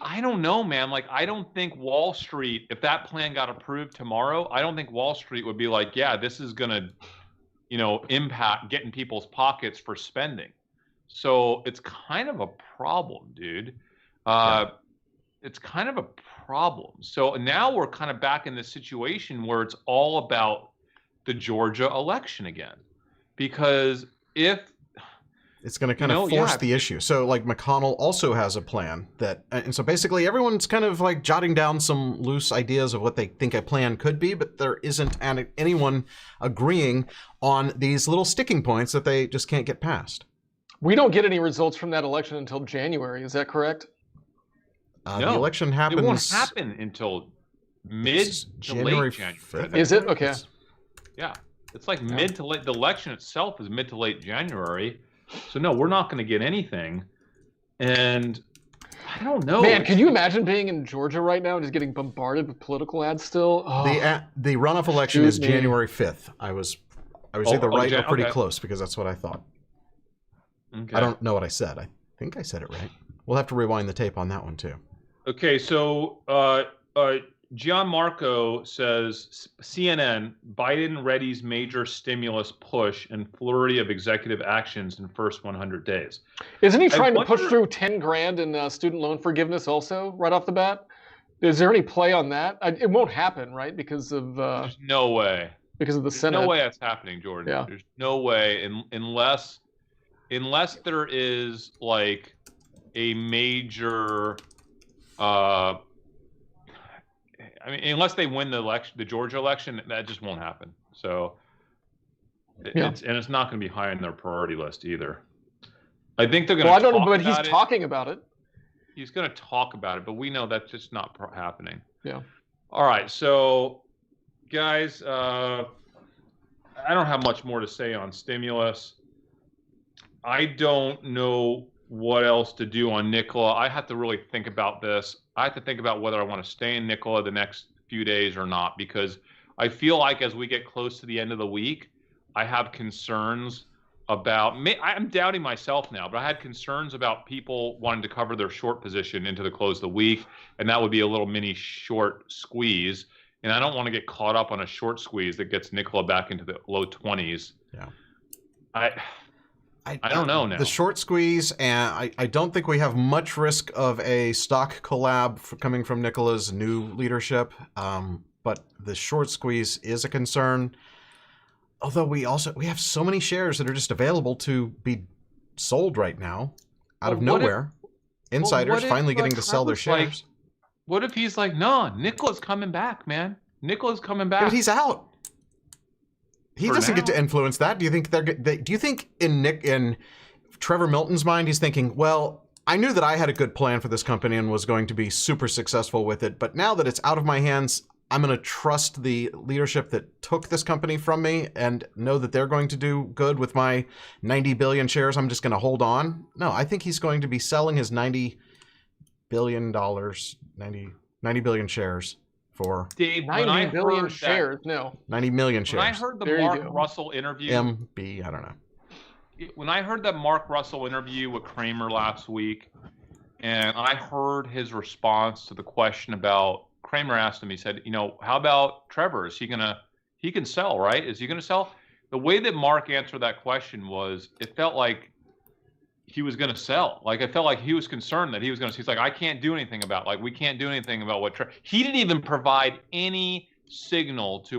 Speaker 3: I don't know, man. Like I don't think Wall Street, if that plan got approved tomorrow, I don't think Wall Street would be like, yeah, this is going to, impact getting people's pockets for spending. So it's kind of a problem, dude. it's kind of a problem. So now we're kind of back in this situation where it's all about the Georgia election again, because if
Speaker 1: it's going to kind of force the issue. So like McConnell also has a plan and so basically everyone's kind of like jotting down some loose ideas of what they think a plan could be, but there isn't anyone agreeing on these little sticking points that they just can't get past.
Speaker 4: We don't get any results from that election until January. Is that correct?
Speaker 3: No,
Speaker 1: the election happens.
Speaker 3: It won't happen until mid to late January.
Speaker 4: Is it? Okay.
Speaker 3: Yeah, it's like mid to late. The election itself is mid to late January. So no, we're not going to get anything. And I don't know.
Speaker 4: Man, can you imagine being in Georgia right now and just getting bombarded with political ads still? Oh,
Speaker 1: the runoff election is January 5th. I was either right or pretty close because that's what I thought. Okay. I don't know what I said. I think I said it right. We'll have to rewind the tape on that one too.
Speaker 3: Okay, so Gianmarco says, CNN, Biden readies major stimulus push and flurry of executive actions in first 100 days.
Speaker 4: Isn't he trying to push through 10 grand in student loan forgiveness also right off the bat? Is there any play on that? It won't happen, right? Because of
Speaker 3: there's no way.
Speaker 4: Because of the Senate.
Speaker 3: No way that's happening, Jordan.
Speaker 4: Yeah.
Speaker 3: There's no way unless there is like a major I mean, unless they win the Georgia election, that just won't happen. So, it's not going to be high on their priority list either. I think they're going to.
Speaker 4: Well, I don't know, but he's talking about it.
Speaker 3: He's going to talk about it, but we know that's just not happening.
Speaker 4: Yeah.
Speaker 3: All right, so guys, I don't have much more to say on stimulus. I don't know what else to do on Nikola. I have to really think about this. I have to think about whether I want to stay in Nikola the next few days or not, because I feel like as we get close to the end of the week, I have concerns about, I'm doubting myself now, but I had concerns about people wanting to cover their short position into the close of the week, and that would be a little mini short squeeze. And I don't want to get caught up on a short squeeze that gets Nikola back into the low 20s.
Speaker 1: Yeah.
Speaker 3: I don't know now.
Speaker 1: The short squeeze, and I don't think we have much risk of a stock collab coming from Nikola's new leadership, but the short squeeze is a concern. Although we have so many shares that are just available to be sold right now out of nowhere. Insiders finally getting to sell their shares.
Speaker 3: What if he's like, no, Nikola's coming back, man. Nikola's coming back.
Speaker 1: But he's out. He doesn't get to influence that. Do you think do you think in Trevor Milton's mind he's thinking, well, I knew that I had a good plan for this company and was going to be super successful with it, but now that it's out of my hands, I'm going to trust the leadership that took this company from me and know that they're going to do good with my 90 billion shares. I'm just going to hold on. No, I think he's going to be selling his $90 billion, 90 billion shares for
Speaker 3: Dave,
Speaker 4: 90 billion shares. No,
Speaker 1: 90 million shares.
Speaker 3: When I heard the Mark Russell interview,
Speaker 1: MB, I don't know.
Speaker 3: When I heard that Mark Russell interview with Kramer last week, and I heard his response to the question about, Kramer asked him, he said, how about Trevor? He can sell, right? Is he going to sell? The way that Mark answered that question was, it felt like he was going to sell. Like, it felt like he was concerned that he was going to, he's like, I can't do anything about, we can't do anything about what he didn't even provide any signal to,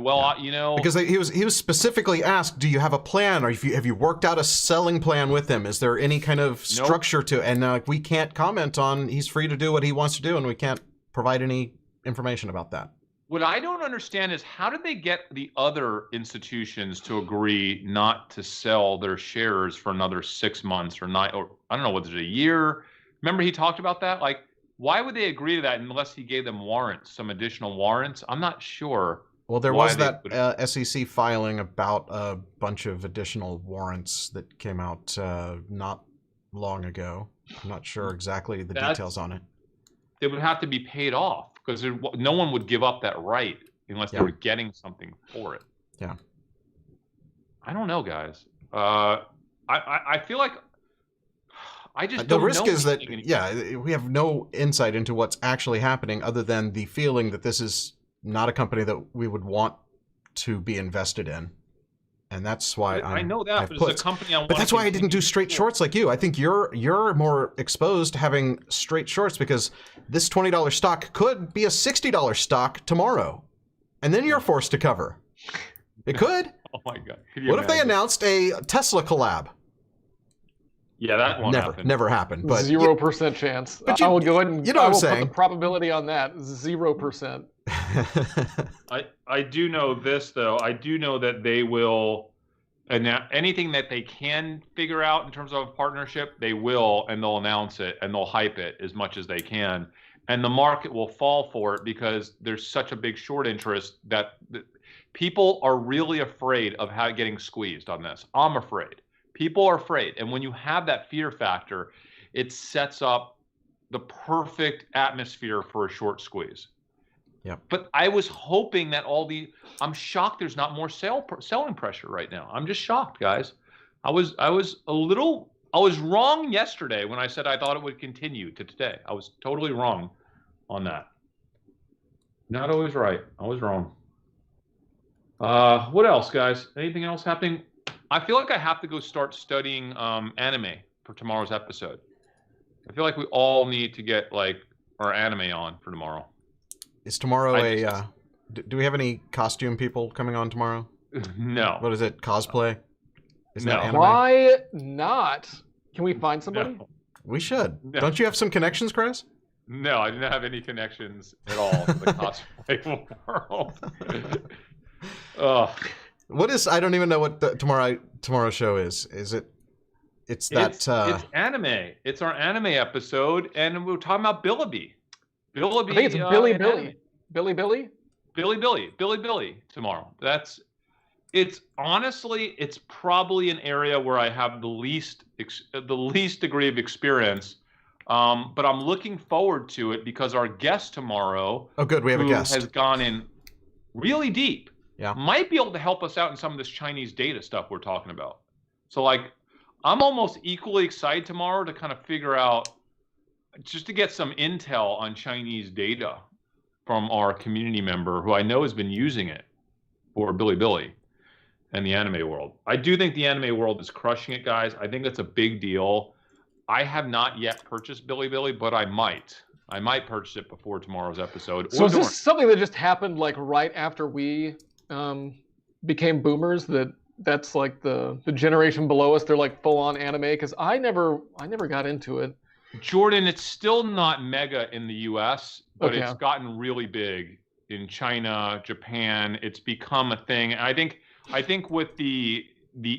Speaker 3: because
Speaker 1: he was specifically asked, do you have a plan, or have you worked out a selling plan with him? Is there any kind of structure to it? And we can't comment on, he's free to do what he wants to do, and we can't provide any information about that.
Speaker 3: What I don't understand is, how did they get the other institutions to agree not to sell their shares for another 6 months or I don't know, was it a year? Remember he talked about that? Like, why would they agree to that unless he gave them warrants, some additional warrants? I'm not sure.
Speaker 1: Well, there was that SEC filing about a bunch of additional warrants that came out not long ago. I'm not sure exactly the details on it.
Speaker 3: They would have to be paid off, because no one would give up that right unless they were getting something for it.
Speaker 1: Yeah.
Speaker 3: I don't know, guys. I feel like I just don't know.
Speaker 1: The risk is that, we have no insight into what's actually happening other than the feeling that this is not a company that we would want to be invested in. And that's why
Speaker 3: I know that, but it's a company I want.
Speaker 1: But that's why I didn't do straight shorts like you. I think you're more exposed to having straight shorts because this $20 stock could be a $60 stock tomorrow, and then you're forced to cover. It could.
Speaker 3: Oh my God!
Speaker 1: What if they announced a Tesla collab?
Speaker 3: Yeah, that won't happen.
Speaker 1: Never happened. But
Speaker 4: 0% chance. But I will go ahead and
Speaker 1: you know what I'm saying.
Speaker 4: Put the probability on that 0%.
Speaker 3: I do know this though. I do know that they will announce anything that they can figure out in terms of a partnership. They will, and they'll announce it and they'll hype it as much as they can, and the market will fall for it because there's such a big short interest that people are really afraid of getting squeezed on this. I'm afraid. People are afraid, and when you have that fear factor, it sets up the perfect atmosphere for a short squeeze.
Speaker 1: Yeah.
Speaker 3: But I was hoping that I'm shocked there's not more selling pressure right now. I'm just shocked, guys. I was wrong yesterday when I said I thought it would continue to today. I was totally wrong on that. Not always right. I was wrong. What else, guys? Anything else happening? I feel like I have to go start studying anime for tomorrow's episode. I feel like we all need to get like our anime on for tomorrow.
Speaker 1: Is tomorrow do we have any costume people coming on tomorrow?
Speaker 3: No.
Speaker 1: What is it? Cosplay? Is that anime?
Speaker 4: Why not? Can we find somebody?
Speaker 3: No.
Speaker 1: We should.
Speaker 3: No.
Speaker 1: Don't you have some connections, Chris?
Speaker 3: No, I didn't have any connections at all to the cosplay world.
Speaker 1: What is? I don't even know what the tomorrow's show is. Is it? It's
Speaker 3: anime. It's our anime episode, and we're talking about Billy. I
Speaker 4: think it's Billy
Speaker 3: tomorrow. It's probably an area where I have the least degree of experience, but I'm looking forward to it because our guest tomorrow,
Speaker 1: oh good, we have a guest,
Speaker 3: has gone in really deep.
Speaker 1: Yeah,
Speaker 3: might be able to help us out in some of this Chinese data stuff we're talking about. So like, I'm almost equally excited tomorrow to kind of figure out, just to get some intel on Chinese data from our community member who I know has been using it for Billy and the anime world. I do think the anime world is crushing it, guys. I think that's a big deal. I have not yet purchased Billy, but I might. I might purchase it before tomorrow's episode.
Speaker 4: So is this something that just happened like right after we became boomers? That's like the generation below us. They're like full on anime, because I never got into it.
Speaker 3: Jordan, it's still not mega in the US, but it's gotten really big in China, Japan. It's become a thing. And I think with the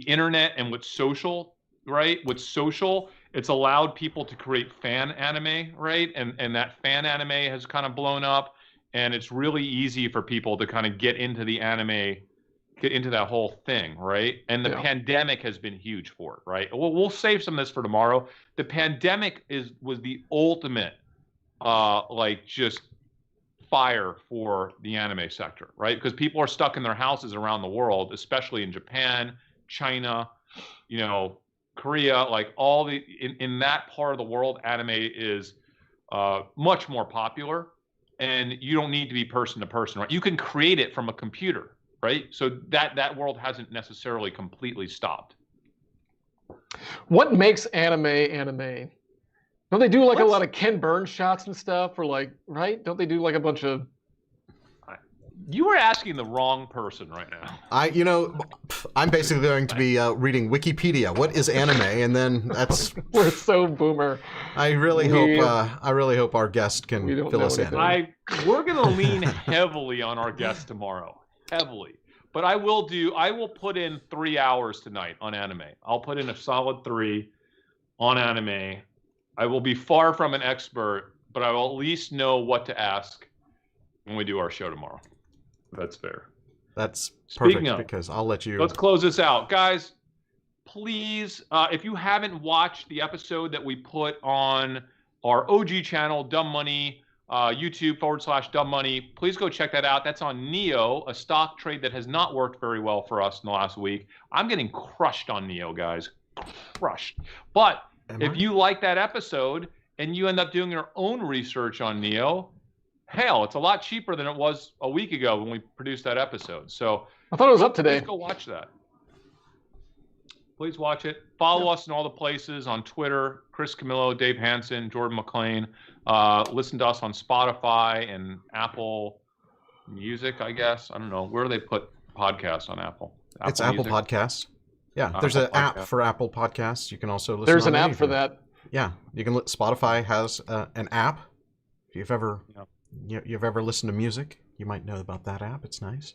Speaker 3: internet and with social, right? With social, it's allowed people to create fan anime, right? And that fan anime has kind of blown up, and it's really easy for people to kind of get into the anime, get into that whole thing, right? And the pandemic has been huge for it, right? We'll save some of this for tomorrow. The pandemic was the ultimate, like just fire for the anime sector, right? Because people are stuck in their houses around the world, especially in Japan, China, Korea, like all in that part of the world, anime is much more popular, and you don't need to be person to person, right? You can create it from a computer, right? So that world hasn't necessarily completely stopped.
Speaker 4: What makes anime? Don't they do like a lot of Ken Burns shots and stuff, or like, right? Don't they do like a bunch of?
Speaker 3: You are asking the wrong person right now.
Speaker 1: I'm basically going to be reading Wikipedia. What is anime? And then that's.
Speaker 4: We're so boomer.
Speaker 1: I really hope our guest can fill us in.
Speaker 3: We're going to lean heavily on our guest tomorrow, heavily. But I will put in 3 hours tonight on anime. I'll put in a solid 3 on anime. I will be far from an expert, but I will at least know what to ask when we do our show tomorrow. That's fair.
Speaker 1: That's perfect, because I'll let you.
Speaker 3: Let's close this out. Guys, please, if you haven't watched the episode that we put on our OG channel, Dumb Money, YouTube/Dumb Money, please go check that out. That's on Neo, a stock trade that has not worked very well for us in the last week. I'm getting crushed on Neo, guys. Crushed. But if you like that episode and you end up doing your own research on Neo, hell, it's a lot cheaper than it was a week ago when we produced that episode. So
Speaker 4: I thought it was up today.
Speaker 3: Please go watch that. Please watch it. Follow us in all the places on Twitter, Chris Camillo, Dave Hansen, Jordan McLean. Listen to us on Spotify and Apple Music, I guess. I don't know. Where do they put podcasts on Apple?
Speaker 1: It's Apple Podcasts. Yeah, there's an app for Apple Podcasts. You can also listen.
Speaker 4: There's
Speaker 1: on
Speaker 4: an app
Speaker 1: anything.
Speaker 4: for that.
Speaker 1: Yeah, you can. Spotify has an app. If you've ever you've ever listened to music, you might know about that app. It's nice.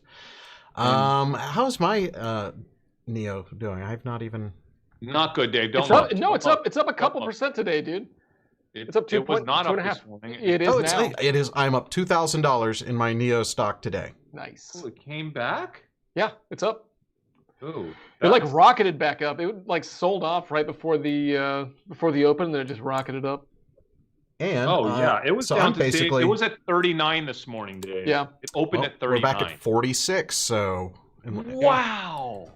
Speaker 1: How's my Neo doing? I've not even.
Speaker 3: Not good, Dave. Don't
Speaker 4: It's
Speaker 3: look.
Speaker 4: up, no, it's up. It's up a couple percent today, dude. It's up 2
Speaker 3: It was
Speaker 4: point,
Speaker 3: not
Speaker 4: two
Speaker 3: up
Speaker 4: and a
Speaker 3: this
Speaker 4: half.
Speaker 3: morning.
Speaker 4: It is now.
Speaker 1: It is. I'm up $2,000 in my Neo stock today.
Speaker 4: Nice.
Speaker 3: Oh, it came back?
Speaker 4: Yeah, it's up.
Speaker 3: Ooh.
Speaker 4: It like rocketed back up. It like sold off right before the open, then it just rocketed up.
Speaker 1: And
Speaker 3: it was
Speaker 1: so
Speaker 3: down
Speaker 1: I'm
Speaker 3: to
Speaker 1: basically.
Speaker 3: It was at 39 this morning, Dave.
Speaker 4: Yeah.
Speaker 3: It opened at 39.
Speaker 1: We're back at 46. So.
Speaker 3: Wow.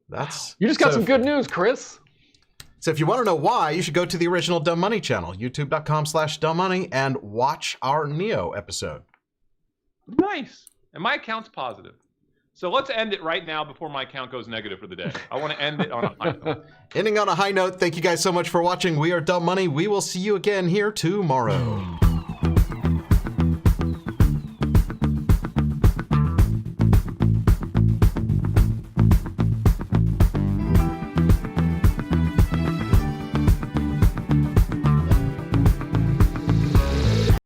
Speaker 1: That's.
Speaker 4: You just got some good news, Chris.
Speaker 1: So if you want to know why, you should go to the original Dumb Money channel, youtube.com/dumbmoney, and watch our Neo episode.
Speaker 3: Nice. And my account's positive. So let's end it right now before my account goes negative for the day. I want to end it on a high note.
Speaker 1: Ending on a high note, thank you guys so much for watching. We are Dumb Money. We will see you again here tomorrow.